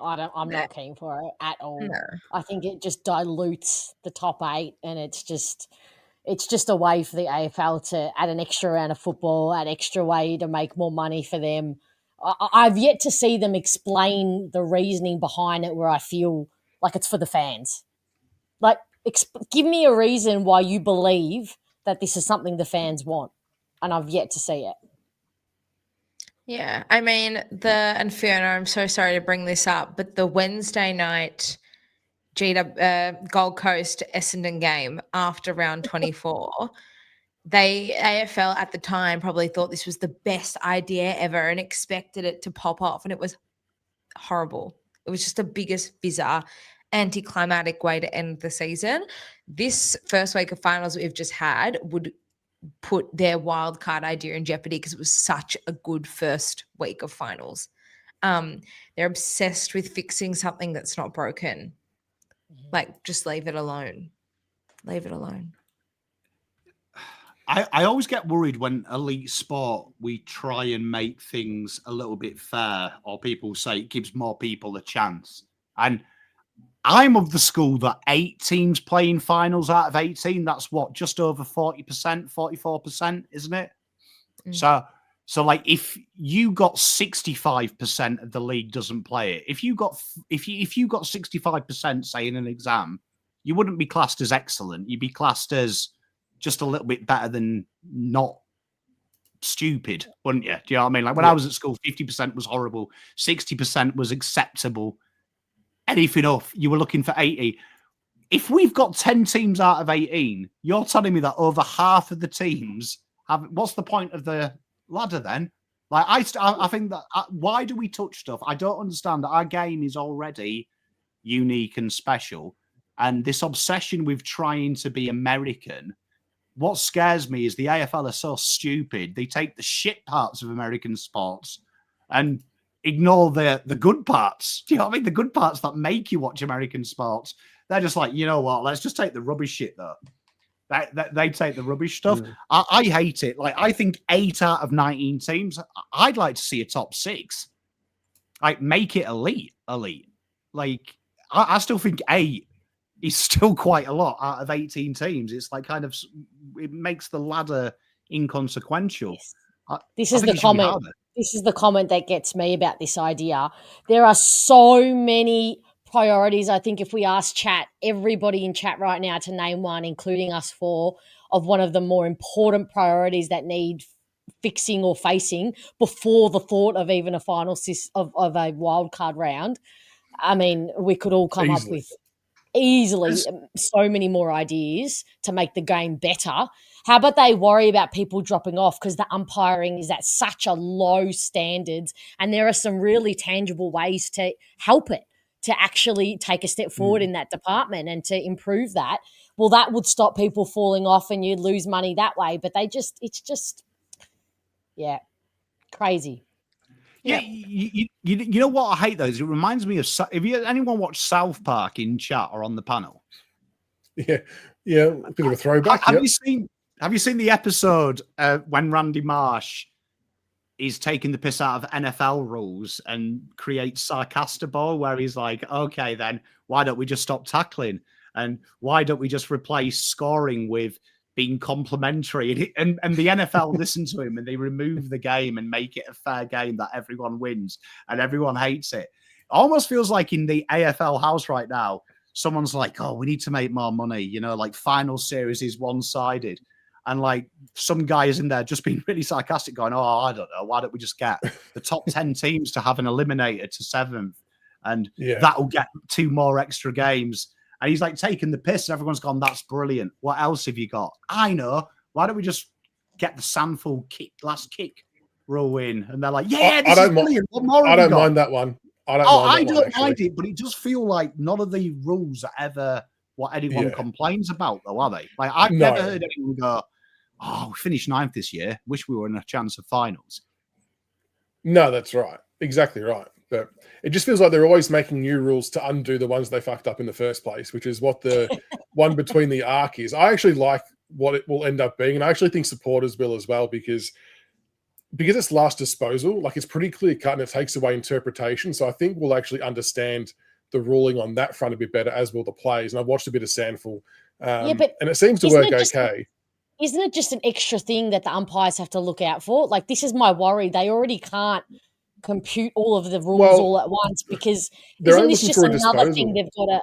Speaker 4: I'm not keen for it at all.
Speaker 3: No.
Speaker 4: I think it just dilutes the top 8, and it's just a way for the AFL to add an extra round of football, an extra way to make more money for them. I've yet to see them explain the reasoning behind it where I feel like it's for the fans. Like, give me a reason why you believe that this is something the fans want, and I've yet to see it.
Speaker 3: Yeah, I mean, and Fiona, I'm so sorry to bring this up, but the Wednesday night Gold Coast Essendon game after round 24, AFL at the time probably thought this was the best idea ever and expected it to pop off, and it was horrible. It was just the biggest bizarre anticlimactic way to end the season. This first week of finals that we've just had would put their wild card idea in jeopardy because it was such a good first week of finals. They're obsessed with fixing something that's not broken. Like, just leave it alone. Leave it alone.
Speaker 2: I always get worried when elite sport, we try and make things a little bit fair, or people say it gives more people a chance. And I'm of the school that 8 teams playing finals out of 18, that's what, just over 40%, 44%, isn't it? So So, like, if you got 65% of the league doesn't play it, if you got 65%, say, in an exam, you wouldn't be classed as excellent. You'd be classed as just a little bit better than not stupid, wouldn't you? Do you know what I mean? Like when I was at school, 50% was horrible, 60% was acceptable. Anything off, you were looking for 80. If we've got 10 teams out of 18, you're telling me that over half of the teams have. What's the point of the ladder then? Like I think that why do we touch stuff? I don't understand that our game is already unique and special, and this obsession with trying to be American. What scares me is the AFL are so stupid. They take the shit parts of American sports and ignore the good parts. Do you know what I mean? The good parts that make you watch American sports. They're just like, you know what? Let's just take the rubbish shit though. They take the rubbish stuff. I hate it. Like, I think 8 out of 19 teams, I'd like to see a top 6. Like, make it elite. Like, I still think 8 is still quite a lot out of 18 teams. It's like kind of, it makes the ladder inconsequential.
Speaker 4: Yes. This is the comment. This is the comment that gets me about this idea. There are so many priorities. I think if we ask chat, everybody in chat right now to name one, including us four, of one of the more important priorities that need fixing or facing before the thought of even a final of a wild card round. I mean, we could all come up with easily so many more ideas to make the game better. How about they worry about people dropping off because the umpiring is at such a low standards, and there are some really tangible ways to help it, to actually take a step forward in that department and to improve that. Well, that would stop people falling off and you'd lose money that way. But it's just, crazy.
Speaker 2: Yeah, you know what I hate those? It reminds me of, if anyone watched South Park in chat or on the panel?
Speaker 1: Yeah, a bit of a throwback.
Speaker 2: Have you seen the episode when Randy Marsh is taking the piss out of NFL rules and creates Sarcastaball, where he's like, okay, then why don't we just stop tackling? And why don't we just replace scoring with being complimentary? And the NFL listen to him and they remove the game and make it a fair game that everyone wins and everyone hates it. Almost feels like in the AFL house right now, someone's like, oh, we need to make more money. You know, like final series is one-sided. And like some guy is in there just being really sarcastic going, oh, I don't know. Why don't we just get the top 10 teams to have an eliminator to 7th? And that'll get 2 more extra games. And he's like taking the piss. And everyone's gone, that's brilliant. What else have you got? I know. Why don't we just get the Sandful last kick rule in? And they're like, this is brilliant. What more
Speaker 1: I don't mind that one. I don't
Speaker 2: mind it, but it does feel like none of the rules are ever what anyone complains about, though, are they? Like, I've never heard anyone go, oh, we finished 9th this year. Wish we were in a chance of finals.
Speaker 1: No, that's right. Exactly right. But it just feels like they're always making new rules to undo the ones they fucked up in the first place, which is what the one between the arc is. I actually like what it will end up being, and I actually think supporters will as well, because it's last disposal. Like, it's pretty clear cut and it takes away interpretation. So I think we'll actually understand the ruling on that front a bit better, as will the players. And I've watched a bit of Sandful, and it seems to work okay.
Speaker 4: Isn't it just an extra thing that the umpires have to look out for? Like, this is my worry. They already can't compute all of the rules all at once, because isn't this just another thing they've got to...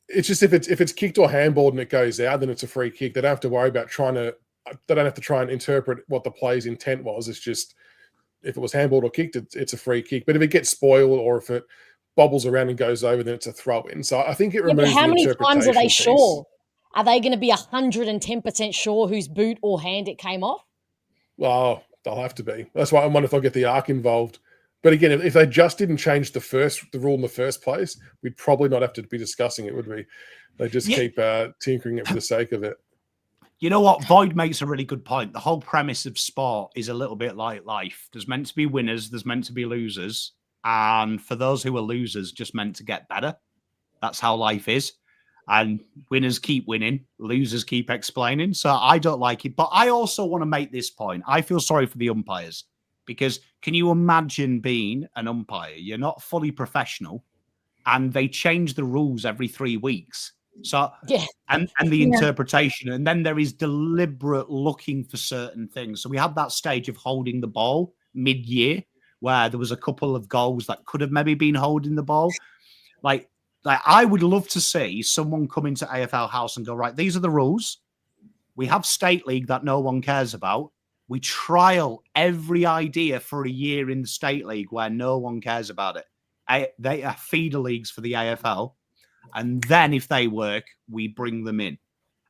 Speaker 1: It's just if it's kicked or handballed and it goes out, then it's a free kick. They don't have to worry about they don't have to try and interpret what the player's intent was. It's just, if it was handballed or kicked, it's a free kick. But if it gets spoiled or if it bobbles around and goes over, then it's a throw in. So I think it removes the interpretation.
Speaker 4: How many times are they sure? Are they going to be 110% sure whose boot or hand it came off?
Speaker 1: Well, they'll have to be. That's why I wonder if they'll get the arc involved. But again, if they just didn't change the rule in the first place, we'd probably not have to be discussing it, would we? They just keep tinkering it for the sake of it.
Speaker 2: You know what? Void makes a really good point. The whole premise of sport is a little bit like life. There's meant to be winners. There's meant to be losers. And for those who are losers, just meant to get better. That's how life is. And winners keep winning, losers keep explaining. So I don't like it. But I also want to make this point. I feel sorry for the umpires, because can you imagine being an umpire? You're not fully professional, and they change the rules every 3 weeks. So and the interpretation, and then there is deliberate looking for certain things. So we had that stage of holding the ball mid-year where there was a couple of goals that could have maybe been holding the ball. Like I would love to see someone come into AFL House and go, right, these are the rules. We have State League that no one cares about. We trial every idea for a year in the State League where no one cares about it. They are feeder leagues for the AFL. And then if they work, we bring them in.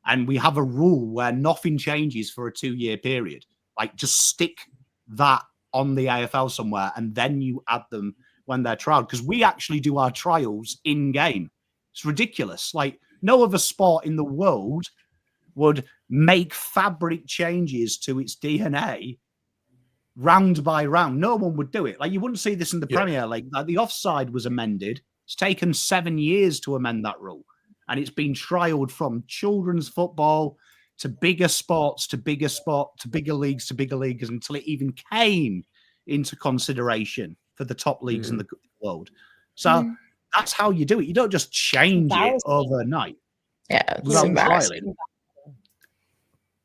Speaker 2: And we have a rule where nothing changes for a 2-year period. Like just stick that on the AFL somewhere and then you add them when they're trialed. Because we actually do our trials in game. It's ridiculous. Like no other sport in the world would make fabric changes to its DNA round by round. No one would do it. Like you wouldn't see this in the Premier League. Like the offside was amended. It's taken 7 years to amend that rule. And it's been trialed from children's football to bigger sports, to bigger leagues, to bigger leagues, until it even came into consideration for the top leagues in the world. So that's how you do it. You don't just change it overnight.
Speaker 3: Yeah, it's embarrassing.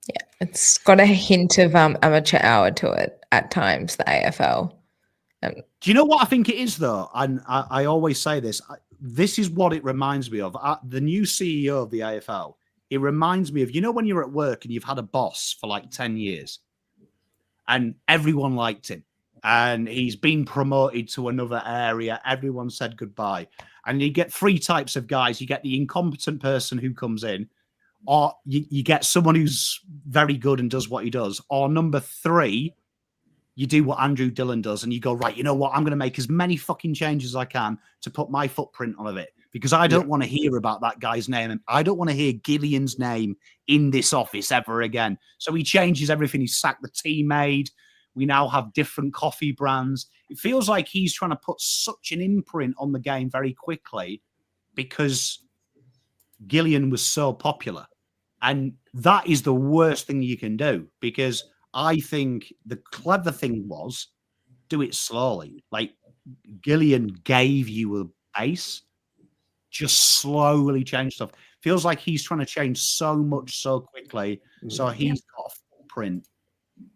Speaker 3: Yeah, it's got a hint of amateur hour to it at times, the AFL.
Speaker 2: Do you know what I think it is, though? And I always say this. This is what it reminds me of. The new CEO of the AFL, it reminds me of, you know, when you're at work and you've had a boss for like 10 years and everyone liked him and he's been promoted to another area. Everyone said goodbye. And you get 3 types of guys. You get the incompetent person who comes in, or you get someone who's very good and does what he does. Or number 3, you do what Andrew Dillon does and you go, right, you know what? I'm going to make as many fucking changes as I can to put my footprint on it because I don't want to hear about that guy's name. And I don't want to hear Gillian's name in this office ever again. So he changes everything. He sacked the teammate. We now have different coffee brands. It feels like he's trying to put such an imprint on the game very quickly because Gillian was so popular. And that is the worst thing you can do because I think the clever thing was do it slowly. Like Gillian gave you a base, just slowly change stuff. Feels like he's trying to change so much so quickly. So he's got a footprint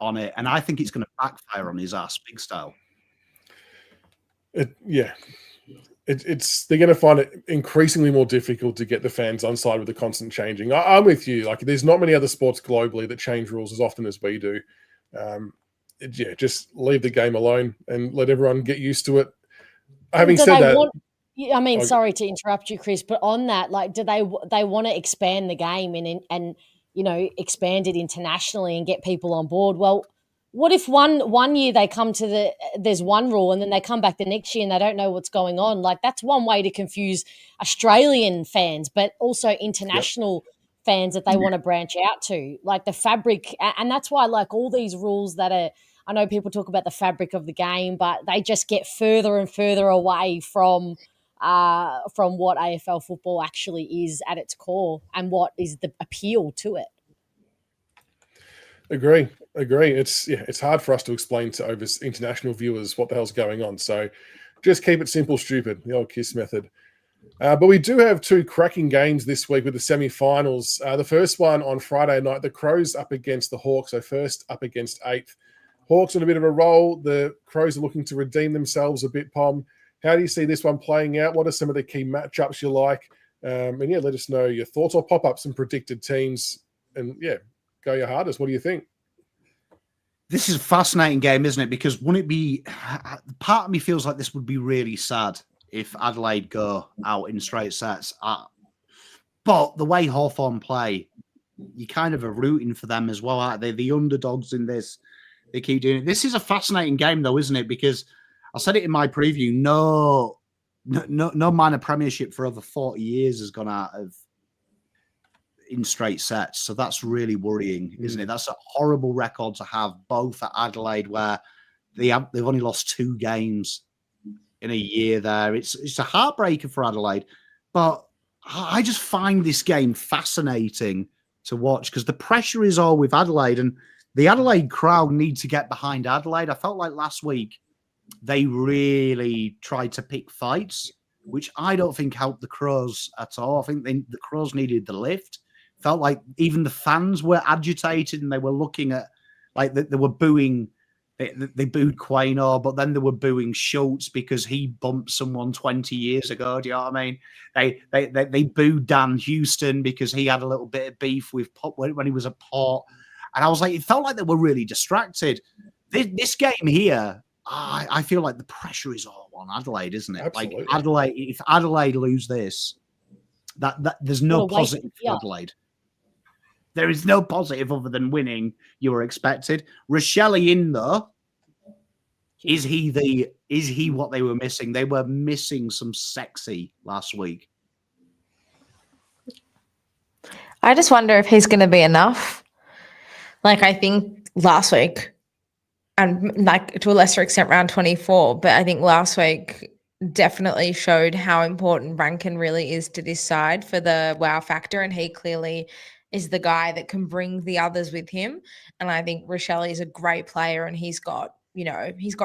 Speaker 2: on it. And I think it's going to backfire on his ass big style.
Speaker 1: It's they're going to find it increasingly more difficult to get the fans on side with the constant changing. I'm with you. Like, there's not many other sports globally that change rules as often as we do. Just leave the game alone and let everyone get used to it. Having said that,
Speaker 4: sorry to interrupt you, Chris, but on that, like, do they want to expand the game and you know, expand it internationally and get people on board? Well, what if one year they come to there's one rule and then they come back the next year and they don't know what's going on? Like, that's one way to confuse Australian fans, but also international fans that they want to branch out to. Like the fabric, and that's why, like, all these rules that are, I know people talk about the fabric of the game, but they just get further and further away from what AFL football actually is at its core and what is the appeal to it.
Speaker 1: Agree. It's hard for us to explain to international viewers what the hell's going on. So just keep it simple, stupid, the old KISS method. But we do have 2 cracking games this week with the semi-finals. The first one on Friday night, the Crows up against the Hawks. So first up against 8th. Hawks on a bit of a roll. The Crows are looking to redeem themselves a bit, Pom. How do you see this one playing out? What are some of the key matchups you like? Let us know your thoughts, or pop up some predicted teams. And go your hardest. What do you think?
Speaker 2: This is a fascinating game, isn't it? Because wouldn't it be, part of me feels like this would be really sad if Adelaide go out in straight sets. But the way Hawthorn play, you kind of are rooting for them as well, aren't they? The underdogs in this, they keep doing it. This is a fascinating game, though, isn't it? Because I said it in my preview, no minor premiership for over 40 years has gone out of in straight sets. So that's really worrying, isn't it? That's a horrible record to have, both at Adelaide, where they've only lost 2 games in a year there. It's a heartbreaker for Adelaide. But I just find this game fascinating to watch because the pressure is all with Adelaide, and the Adelaide crowd need to get behind Adelaide. I felt like last week they really tried to pick fights. which I don't think helped the Crows at all. I think the Crows needed the lift. Felt like even the fans were agitated and they were looking at, like, they were booing. They booed Quaynor, but then they were booing Schultz because he bumped someone 20 years ago. Do you know what I mean? They booed Dan Houston because he had a little bit of beef with Pop when he was at Port. And I was like, it felt like they were really distracted. This game here, I feel like the pressure is all on Adelaide, isn't it?
Speaker 1: Absolutely.
Speaker 2: Like Adelaide, if Adelaide lose this, that there's no positive for Adelaide. There is no positive other than winning. You were expected. Rochelle in though. Is he what they were missing? They were missing some sexy last week.
Speaker 3: I just wonder if he's going to be enough. Like, I think last week, and like to a lesser extent round 24, but I think last week definitely showed how important Rankin really is to this side for the wow factor, and he clearly is the guy that can bring the others with him. And I think Rochelle is a great player, and he's got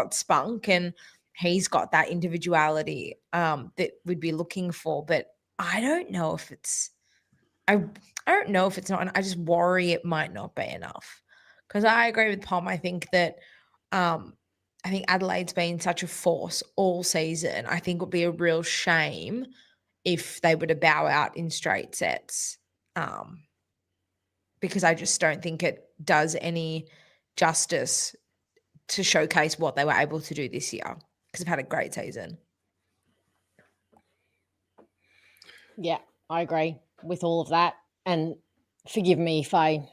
Speaker 3: spunk and he's got that individuality that we'd be looking for. But I don't know if it's I don't know if it's not, and I just worry it might not be enough. Because I agree with Pom. I think that I think Adelaide's been such a force all season. I think it would be a real shame if they were to bow out in straight sets. Because I just don't think it does any justice to showcase what they were able to do this year, because they've had a great season.
Speaker 4: Yeah, I agree with all of that. And forgive me if I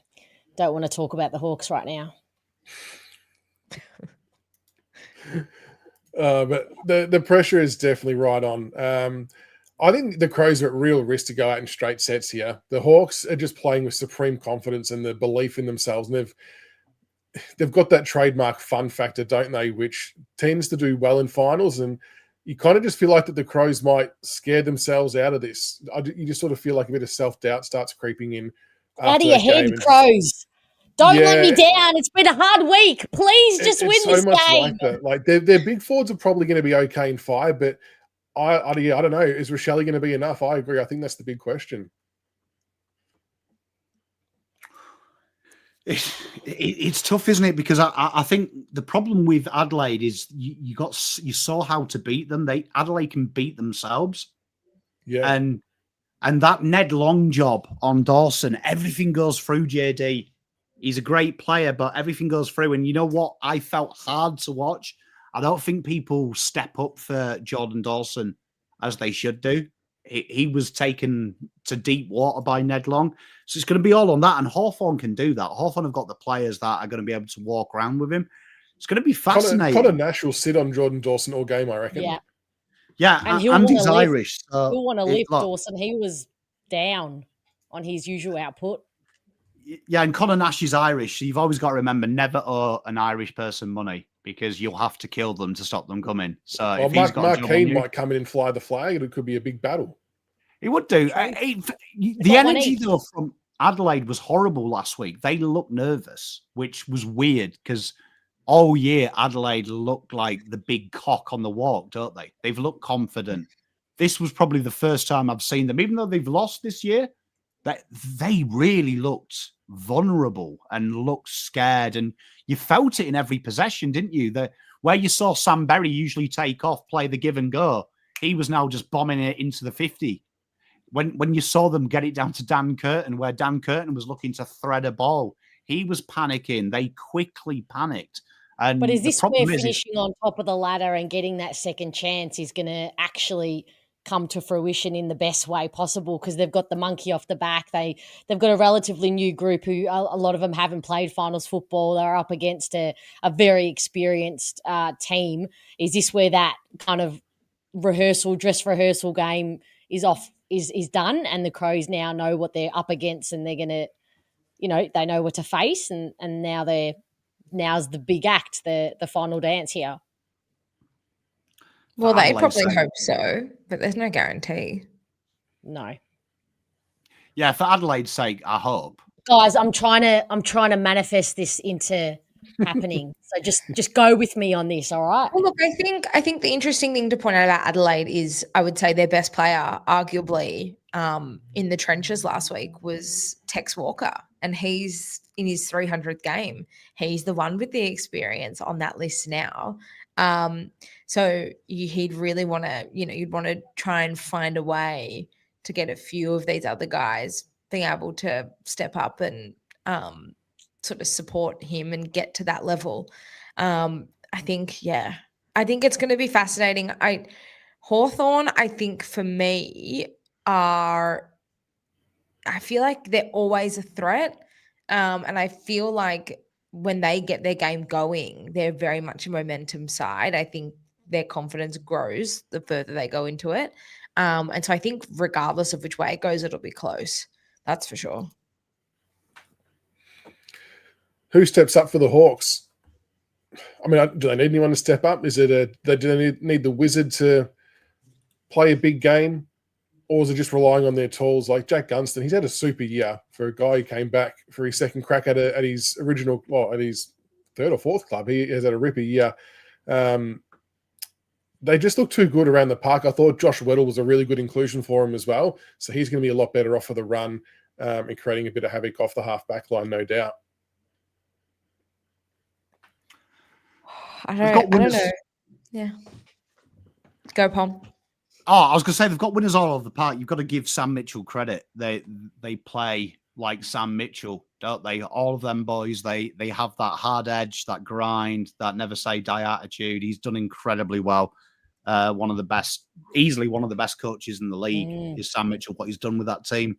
Speaker 4: don't want to talk about the Hawks right now.
Speaker 1: But the pressure is definitely right on. I think the Crows are at real risk to go out in straight sets here. The Hawks are just playing with supreme confidence and the belief in themselves, and they've got that trademark fun factor, don't they, which tends to do well in finals. And you kind of just feel like that the Crows might scare themselves out of this. You just sort of feel like a bit of self-doubt starts creeping in.
Speaker 4: Out of your head, Crows. Don't let me down. It's been a hard week. Please just win this game.
Speaker 1: Like that. Like their big forwards are probably going to be okay in 5, but I don't know. Is Rochelle going to be enough? I agree. I think that's the big question.
Speaker 2: It's tough, isn't it? Because I think the problem with Adelaide is you saw how to beat them. Adelaide can beat themselves.
Speaker 1: Yeah.
Speaker 2: And that Ned Long job on Dawson, everything goes through JD. He's a great player, but everything goes through. And you know what? I felt hard to watch. I don't think people step up for Jordan Dawson as they should do. He was taken to deep water by Ned Long. So it's going to be all on that. And Hawthorn can do that. Hawthorn have got the players that are going to be able to walk around with him. It's going to be fascinating.
Speaker 1: Connor Nash will sit on Jordan Dawson all game, I reckon.
Speaker 4: Yeah.
Speaker 2: Yeah,
Speaker 4: and
Speaker 2: Andy's Irish. So
Speaker 4: he'll want to lift Dawson. He was down on his usual output.
Speaker 2: Yeah, and Connor Nash is Irish. So you've always got to remember, never owe an Irish person money because you'll have to kill them to stop them coming. So if he's got
Speaker 1: Mark Keane might come in and fly the flag, and it could be a big battle.
Speaker 2: He would do. The energy, though, from Adelaide was horrible last week. They looked nervous, which was weird because all year Adelaide looked like the big cock on the walk, don't they? They've looked confident. This was probably the first time I've seen them, even though they've lost this year, that they really looked vulnerable and looked scared. And you felt it in every possession, didn't you? Where you saw Sam Berry usually take off, play the give and go, he was now just bombing it into the 50. When you saw them get it down to Dan Curtin, where Dan Curtin was looking to thread a ball, he was panicking. They quickly panicked.
Speaker 4: But is this where finishing on top of the ladder and getting that second chance is going to actually come to fruition in the best way possible? Because they've got the monkey off the back. They've got a relatively new group who a lot of them haven't played finals football. They're up against a very experienced team. Is this where that kind of dress rehearsal game is done, and the Crows now know what they're up against, and they're going to, they know what to face, and now's the big act, the final dance here.
Speaker 3: Well, they probably hope so, but there's no guarantee.
Speaker 4: No.
Speaker 2: Yeah, for Adelaide's sake, I hope.
Speaker 4: Guys, I'm trying to manifest this into happening. So just go with me on this, all right?
Speaker 3: Well, look, I think the interesting thing to point out about Adelaide is I would say their best player, arguably, in the trenches last week was Tex Walker, and he's in his 300th game. He's the one with the experience on that list now. So he'd really want to, you'd want to try and find a way to get a few of these other guys being able to step up and sort of support him and get to that level. I think it's going to be fascinating. Hawthorn, I think for me I feel like they're always a threat. And I feel like when they get their game going, they're very much a momentum side. I think their confidence grows the further they go into it. And so I think regardless of which way it goes, it'll be close. That's for sure.
Speaker 1: Who steps up for the Hawks? I mean, do they need anyone to step up? Do they need the Wizard to play a big game? Or is it just relying on their tools? Like Jack Gunston, he's had a super year for a guy who came back for his second crack at his original, at his third or fourth club. He has had a ripper year. They just look too good around the park. I thought Josh Weddle was a really good inclusion for him as well. So he's going to be a lot better off for the run and creating a bit of havoc off the half-back line, no doubt.
Speaker 3: I don't know. Yeah. Go, Pom.
Speaker 2: Oh, I was going to say, they've got winners all over the park. You've got to give Sam Mitchell credit. They play like Sam Mitchell, don't they? All of them boys, they have that hard edge, that grind, that never say die attitude. He's done incredibly well. One of the best, easily one of the best coaches in the league is Sam Mitchell, what he's done with that team.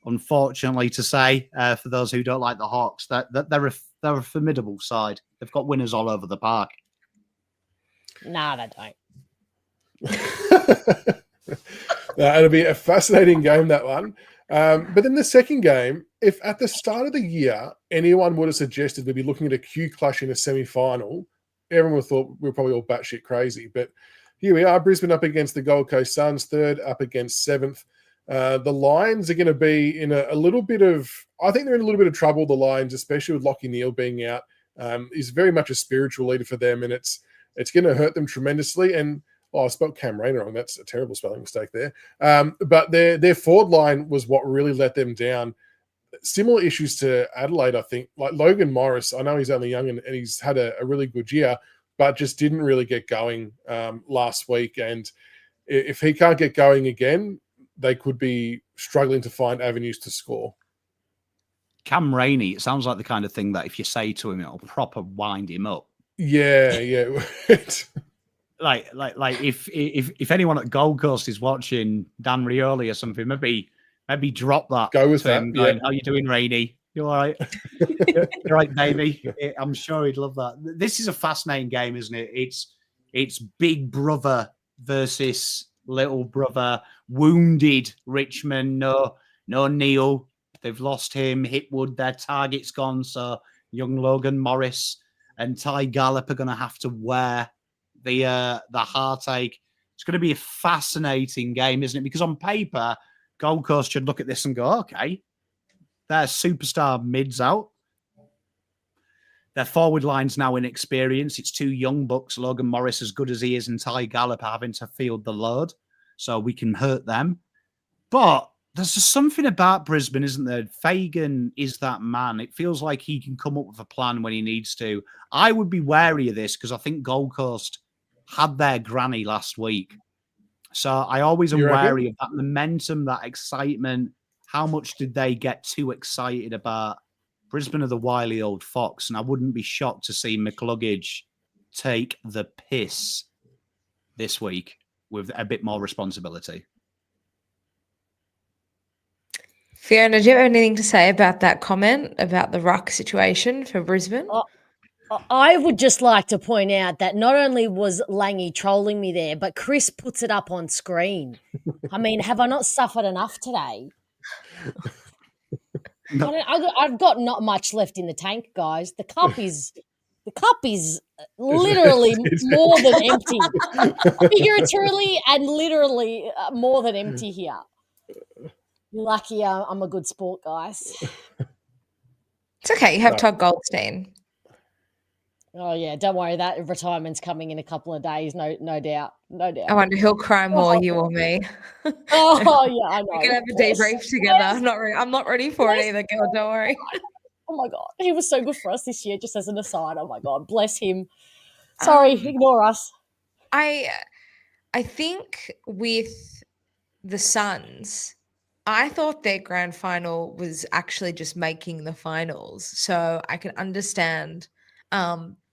Speaker 2: Unfortunately to say, for those who don't like the Hawks, that they're a formidable side. They've got winners all over the park.
Speaker 4: Nah, they don't.
Speaker 1: It'll be a fascinating game, that one. But then the second game, if at the start of the year anyone would have suggested we'd be looking at a Q clash in a semi-final, everyone would have thought we were probably all batshit crazy. But here we are, Brisbane up against the Gold Coast Suns, third up against seventh. The Lions are going to be in a little bit of, I think they're in a little bit of trouble, the Lions, especially with Lachie Neale being out. He's very much a spiritual leader for them, and it's going to hurt them tremendously. And I spelled Cam Rayner wrong. That's a terrible spelling mistake there. But their forward line was what really let them down. Similar issues to Adelaide, I think. Like Logan Morris, I know he's only young and he's had a really good year, but just didn't really get going last week. And if he can't get going again, they could be struggling to find avenues to score.
Speaker 2: Cam Rainey, it sounds like the kind of thing that if you say to him, it'll proper wind him up.
Speaker 1: Yeah.
Speaker 2: like if anyone at Gold Coast is watching Dan Rioli or something, maybe drop that.
Speaker 1: Go with that.
Speaker 2: Him, going, how you doing, Rainey? You all right? You're right, baby. I'm sure he'd love that. This is a fascinating game, isn't it? It's big brother versus little brother. Wounded Richmond. No Neil. They've lost him. Hipwood, their target's gone. So young Logan Morris and Ty Gallop are going to have to wear the heartache. It's going to be a fascinating game, isn't it? Because on paper, Gold Coast should look at this and go, okay, their superstar mids out. Their forward line's now inexperienced. It's two young bucks, Logan Morris, as good as he is, and Ty Gallop having to field the load. So we can hurt them. But there's just something about Brisbane, isn't there? Fagan is that man. It feels like he can come up with a plan when he needs to. I would be wary of this because I think Gold Coast had their granny last week. So I always am wary of that momentum, that excitement. How much did they get too excited about? Brisbane are the wily old fox, and I wouldn't be shocked to see McCluggage take the piss this week with a bit more responsibility.
Speaker 3: Fiona, do you have anything to say about that comment about the ruck situation for Brisbane?
Speaker 4: I would just like to point out that not only was Langy trolling me there, but Chris puts it up on screen. I mean, have I not suffered enough today?
Speaker 2: No.
Speaker 4: I've got not much left in the tank, guys. The cup is literally more than empty. Figuratively and literally more than empty here. Lucky I'm a good sport, guys.
Speaker 3: It's okay. You have Todd Goldstein.
Speaker 4: Oh yeah, don't worry. That retirement's coming in a couple of days. No doubt. No
Speaker 3: I
Speaker 4: doubt.
Speaker 3: wonder who'll cry more, you or me.
Speaker 4: Oh yeah, I know.
Speaker 3: We can have a
Speaker 4: Bless.
Speaker 3: debrief together. I'm not ready for it
Speaker 4: Bless.
Speaker 3: either, girl. Don't worry.
Speaker 4: Oh my god, he was so good for us this year. Just as an aside, oh my god, bless him. Sorry, ignore us.
Speaker 3: I think with the Suns, I thought their grand final was actually just making the finals. So I can understand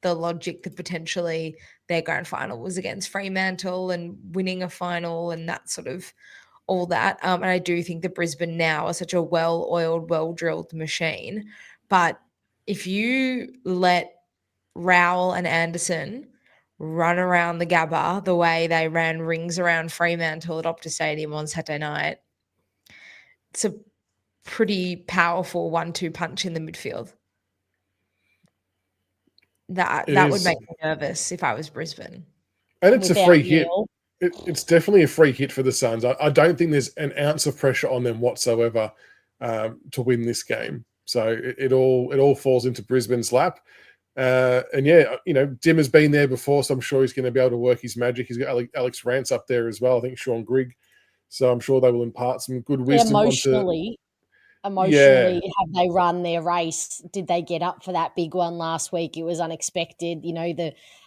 Speaker 3: the logic that potentially their grand final was against Fremantle and winning a final and that sort of all that. And I do think that Brisbane now are such a well-oiled, well-drilled machine. But if you let Rowell and Anderson run around the Gabba the way they ran rings around Fremantle at Optus Stadium on Saturday night, it's a pretty powerful 1-2 punch in the midfield. That would make me nervous if I was Brisbane.
Speaker 1: And it's a free hit. It's definitely a free hit for the Suns. I don't think there's an ounce of pressure on them whatsoever to win this game. So it all falls into Brisbane's lap. And yeah, Dim has been there before, so I'm sure he's going to be able to work his magic. He's got Alex Rance up there as well. I think Sean Grigg. So I'm sure they will impart some good wisdom.
Speaker 4: Emotionally, have they run their race? Did they get up for that big one last week? It was unexpected.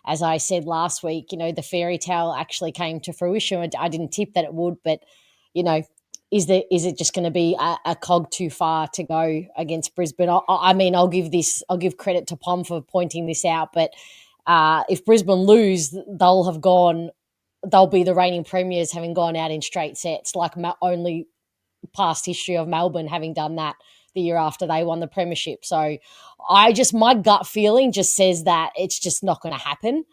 Speaker 4: As I said last week, the fairy tale actually came to fruition. I didn't tip that it would, but is it just going to be a cog too far to go against Brisbane? I'll give credit to Pom for pointing this out, but if Brisbane lose, they'll be the reigning premiers, having gone out in straight sets, like only past history of Melbourne having done that the year after they won the premiership. So my gut feeling just says that it's just not going to happen.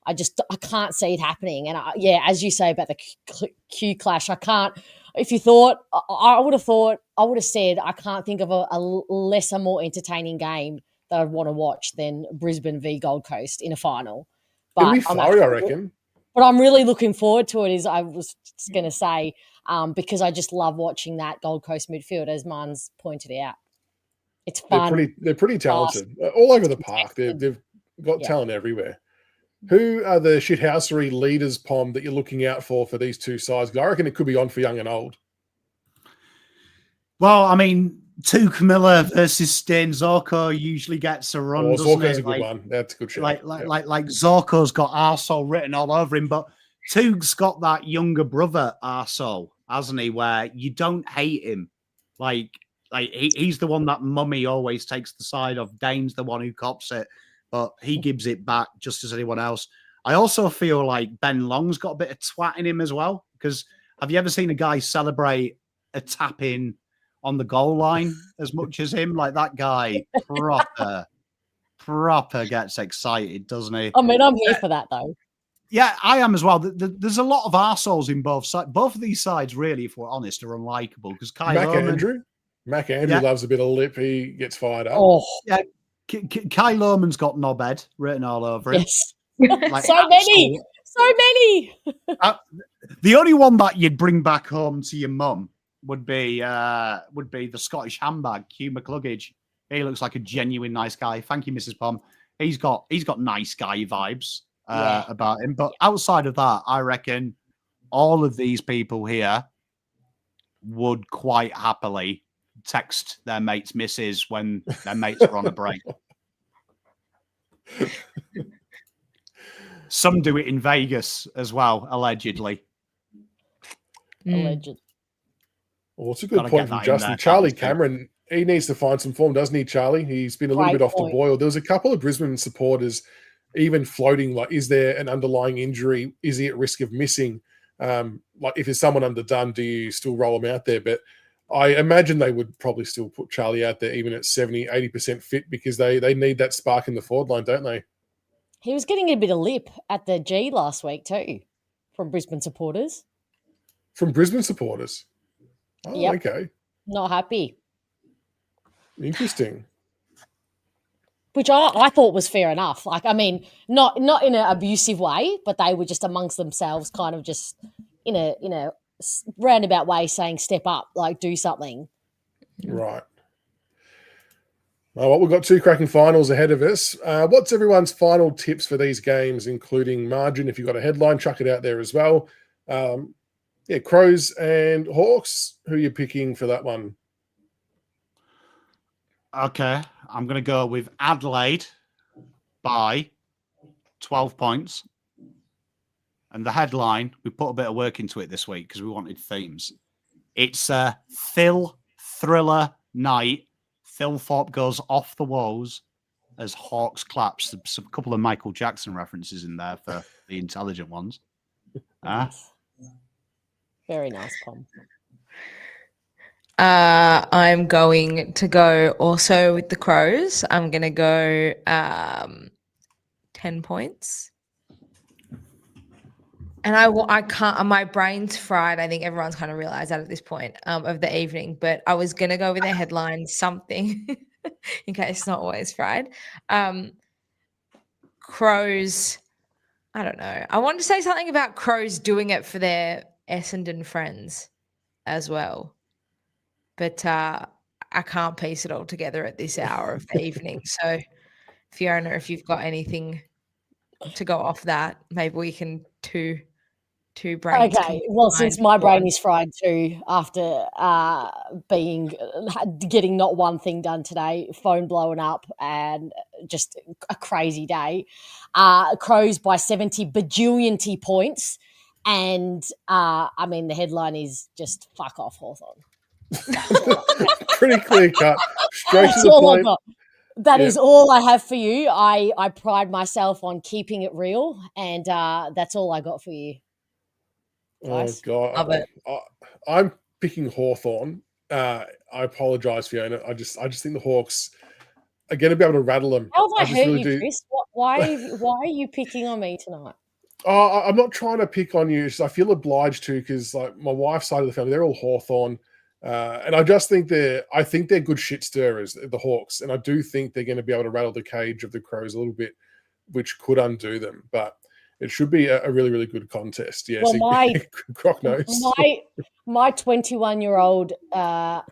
Speaker 4: I can't see it happening. And as you say about the Q clash, I can't. If you thought, I would have said I can't think of a lesser, more entertaining game that I'd want to watch than Brisbane v Gold Coast in a final.
Speaker 1: It'll be fiery, I reckon.
Speaker 4: But I'm really looking forward to it, as I was just going to say, because I just love watching that Gold Coast midfield, as Marn's pointed out. It's fun.
Speaker 1: They're pretty talented. All over the park. They've got talent everywhere. Who are the shithousery leaders, Pom, that you're looking out for these two sides? Because I reckon it could be on for young and old.
Speaker 2: Well, Tu Camilla versus Stain Zorko usually gets a run.
Speaker 1: Zorko's a good one. That's a good shot.
Speaker 2: Like Zorko's got arsehole written all over him, but Tug's got that younger brother arsehole, hasn't he? Where you don't hate him, he's the one that Mummy always takes the side of. Dane's the one who cops it, but he gives it back just as anyone else. I also feel like Ben Long's got a bit of twat in him as well. Because have you ever seen a guy celebrate a tap in on the goal line as much as him? Like, that guy proper gets excited, doesn't he?
Speaker 4: I'm here for that, though.
Speaker 2: Yeah, I am as well. There's a lot of arseholes in both sides. Both of these sides, really, if we're honest, are unlikable. Because
Speaker 1: Mac Andrew loves a bit of lip. He gets fired up.
Speaker 4: Oh,
Speaker 2: yeah. Kai Lohman's got knobhead written all over him.
Speaker 4: Yes. So many.
Speaker 2: The only one that you'd bring back home to your mum would be the Scottish handbag, Hugh McCluggage. He looks like a genuine nice guy. Thank you, Mrs. Pom. He's got nice guy vibes about him. But outside of that, I reckon all of these people here would quite happily text their mates' missus when their mates are on a break. Some do it in Vegas as well, allegedly.
Speaker 4: Alleged.
Speaker 1: Well, it's a good point from Justin. Charlie Cameron, he needs to find some form, doesn't he, Charlie? He's been a little bit off the boil. There was a couple of Brisbane supporters even floating, like, is there an underlying injury? Is he at risk of missing? If there's someone underdone, do you still roll him out there? But I imagine they would probably still put Charlie out there even at 70, 80% fit, because they need that spark in the forward line, don't they?
Speaker 4: He was getting a bit of lip at the G last week too from Brisbane supporters.
Speaker 1: From Brisbane supporters? Oh,
Speaker 4: yep.
Speaker 1: Okay.
Speaker 4: Not happy.
Speaker 1: Interesting.
Speaker 4: Which I thought was fair enough. Not in an abusive way, but they were just amongst themselves, kind of just in a roundabout way saying, step up, like, do something.
Speaker 1: Right. Well, we've got 2 cracking finals ahead of us. What's everyone's final tips for these games, including margin? If you've got a headline, chuck it out there as well. Crows and Hawks. Who are you picking for that one?
Speaker 2: Okay, I'm going to go with Adelaide by 12 points. And the headline, we put a bit of work into it this week because we wanted themes. It's a Phil thriller night. Phil Thorpe goes off the walls as Hawks claps. There's a couple of Michael Jackson references in there for the intelligent ones.
Speaker 4: Very nice, Pom.
Speaker 3: I'm going to go also with the Crows. I'm going to go 10 points. And I can't, my brain's fried. I think everyone's kind of realized that at this point of the evening, but I was going to go with a headline, something, in case it's not always fried. Crows, I don't know. I wanted to say something about Crows doing it for their Essendon friends as well. But I can't piece it all together at this hour of the evening. So, Fiona, if you've got anything to go off that, maybe we can two brains.
Speaker 4: Okay, well, since my brain is fried too after getting not one thing done today, phone blowing up, and just a crazy day. Crows by 70 bajillion points, and I mean the headline is just fuck off Hawthorn.
Speaker 1: Pretty clear cut, straight
Speaker 4: That's
Speaker 1: to the
Speaker 4: all I
Speaker 1: point.
Speaker 4: got. That is all I have for you. I pride myself on keeping it real, and that's all I got for you. Nice.
Speaker 1: Oh God,
Speaker 3: Love it.
Speaker 1: I'm picking Hawthorn. I apologise, Fiona. I just think the Hawks are going to be able to rattle them.
Speaker 4: How have I hurt
Speaker 1: really
Speaker 4: you, Chris? Why are you picking on me tonight?
Speaker 1: I'm not trying to pick on you. I feel obliged to because, like, my wife's side of the family, they're all Hawthorn, and I just think they're good shit stirrers, the Hawks, and I do think they're going to be able to rattle the cage of the Crows a little bit, which could undo them, but. It should be a really, really good contest. Yes,
Speaker 4: well,
Speaker 1: Croc knows.
Speaker 4: My 21-year-old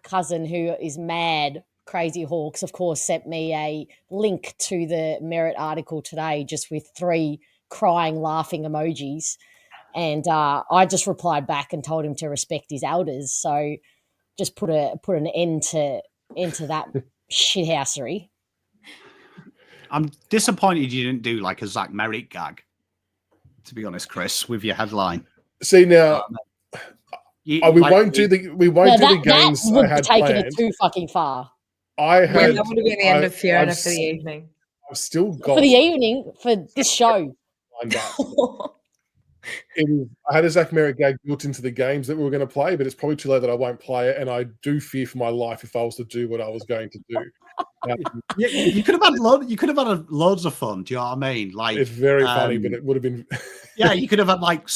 Speaker 4: cousin, who is mad crazy Hawks, of course, sent me a link to the Merit article today, just with 3 crying, laughing emojis, and I just replied back and told him to respect his elders. So, just put an end to that shithousery.
Speaker 2: I'm disappointed you didn't do like a Zach Merritt gag. To be honest, Chris, with your headline.
Speaker 1: See now, we won't do the games
Speaker 4: that would
Speaker 1: I had
Speaker 4: taken
Speaker 1: planned.
Speaker 4: it too fucking far.
Speaker 3: That would have been the end of Fiona for the evening.
Speaker 1: I've still got
Speaker 4: for the evening for this show.
Speaker 1: I had a Zach Merritt gag built into the games that we were going to play, but it's probably too late that I won't play it, and I do fear for my life if I was to do what I was going to do.
Speaker 2: You could have had loads of fun. Do you know what I mean? Like,
Speaker 1: it's very funny, but it would have been.
Speaker 2: Yeah, you could have had like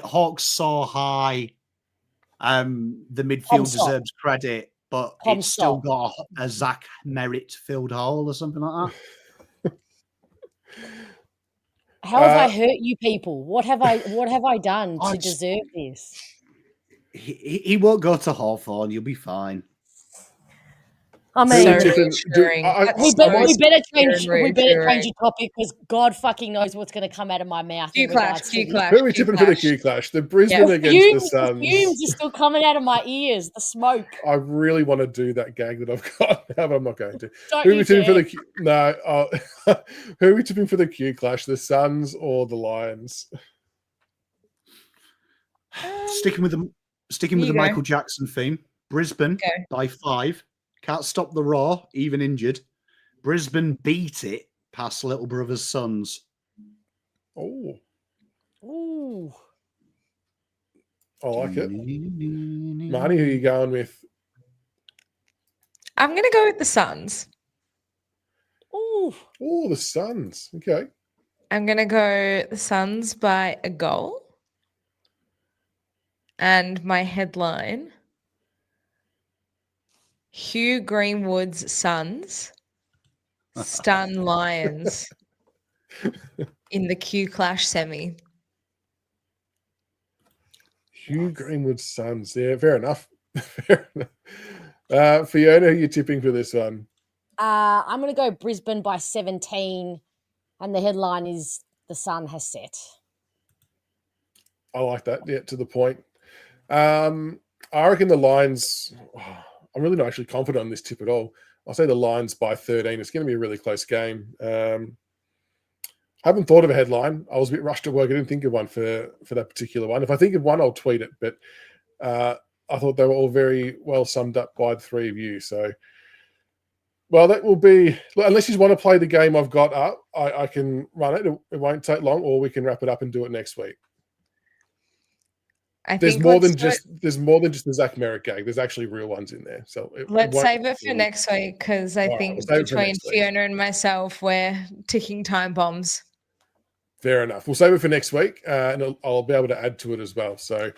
Speaker 2: Hawks soar high. The midfield deserves credit, but it's still got a Zach Merritt filled hole or something like that.
Speaker 4: How have I hurt you people? What have I done to deserve this?
Speaker 2: He won't go to Hawthorn. You'll be fine.
Speaker 4: I mean, we better change the topic because God fucking knows what's going to come out of my mouth.
Speaker 3: Q clash.
Speaker 1: Who are we tipping for the Q clash? The Brisbane against the Suns.
Speaker 4: The fumes are still coming out of my ears. The smoke.
Speaker 1: I really want to do that gag that I've got, but I'm not going to.
Speaker 4: Who are we tipping
Speaker 1: for the Q? No. Who are we tipping for the Q clash? The Suns or the Lions?
Speaker 2: Sticking with the Michael Jackson theme. Brisbane by 5. Can't stop the roar, even injured. Brisbane beat it past Little Brother's Suns.
Speaker 1: Oh.
Speaker 4: Ooh.
Speaker 1: I like it. Marnie, who are you going with?
Speaker 3: I'm going to go with the Suns.
Speaker 4: Ooh.
Speaker 1: Oh, the Suns. Okay.
Speaker 3: I'm going to go the Suns by a goal. And my headline... Hugh Greenwood's Suns stun Lions in the Q Clash semi.
Speaker 1: Hugh Greenwood's Suns. Yeah, fair enough. Fiona, who are you tipping for this one?
Speaker 4: I'm going to go Brisbane by 17, and the headline is "The sun has set."
Speaker 1: I like that. Yeah, to the point. I reckon the Lions. I'm really not actually confident on this tip at all. I'll say the Lions by 13. It's going to be a really close game. Haven't thought of a headline. I was a bit rushed at work. I didn't think of one for that particular one. If I think of one, I'll tweet it. But I thought they were all very well summed up by the three of you. So, well, that will be, unless you want to play the game I've got up, I can run it. It won't take long, or we can wrap it up and do it next week. There's more than just the Zach Merritt gag. There's actually real ones in there. So
Speaker 3: let's save it for next week, because I think between Fiona and myself, we're ticking time bombs.
Speaker 1: Fair enough. We'll save it for next week, and I'll be able to add to it as well. So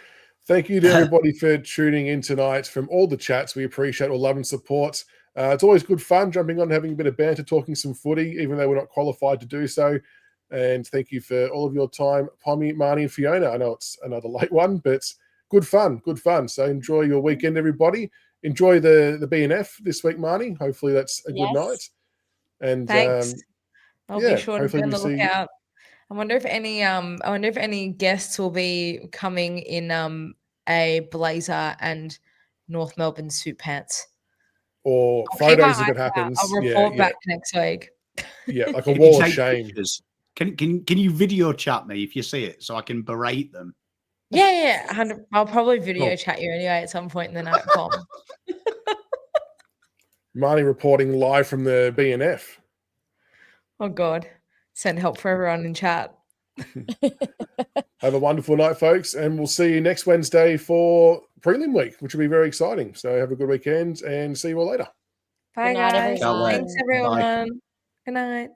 Speaker 1: thank you to everybody for tuning in tonight from all the chats. We appreciate all love and support. It's always good fun jumping on, having a bit of banter, talking some footy, even though we're not qualified to do so. And thank you for all of your time, Pommy, Marnie, and Fiona. I know it's another late one, but it's good fun, good fun. So enjoy your weekend, everybody. Enjoy the BNF this week, Marnie. Hopefully that's a good night. And
Speaker 3: thanks. I'll be sure to be on the lookout. I wonder if any guests will be coming in a blazer and North Melbourne suit pants.
Speaker 1: Or photos if it happens.
Speaker 3: I'll report back next week.
Speaker 1: Yeah, like a wall of shame.
Speaker 2: Pictures. Can you video chat me if you see it so I can berate them?
Speaker 3: Yeah. I'll probably video chat you anyway at some point in the night, Pom.
Speaker 1: Marnie reporting live from the BNF.
Speaker 3: Oh, God. Send help for everyone in chat.
Speaker 1: Have a wonderful night, folks, and we'll see you next Wednesday for prelim week, which will be very exciting. So have a good weekend and see you all later.
Speaker 3: Bye, guys.
Speaker 4: Everyone.
Speaker 3: Thanks, everyone. Good night.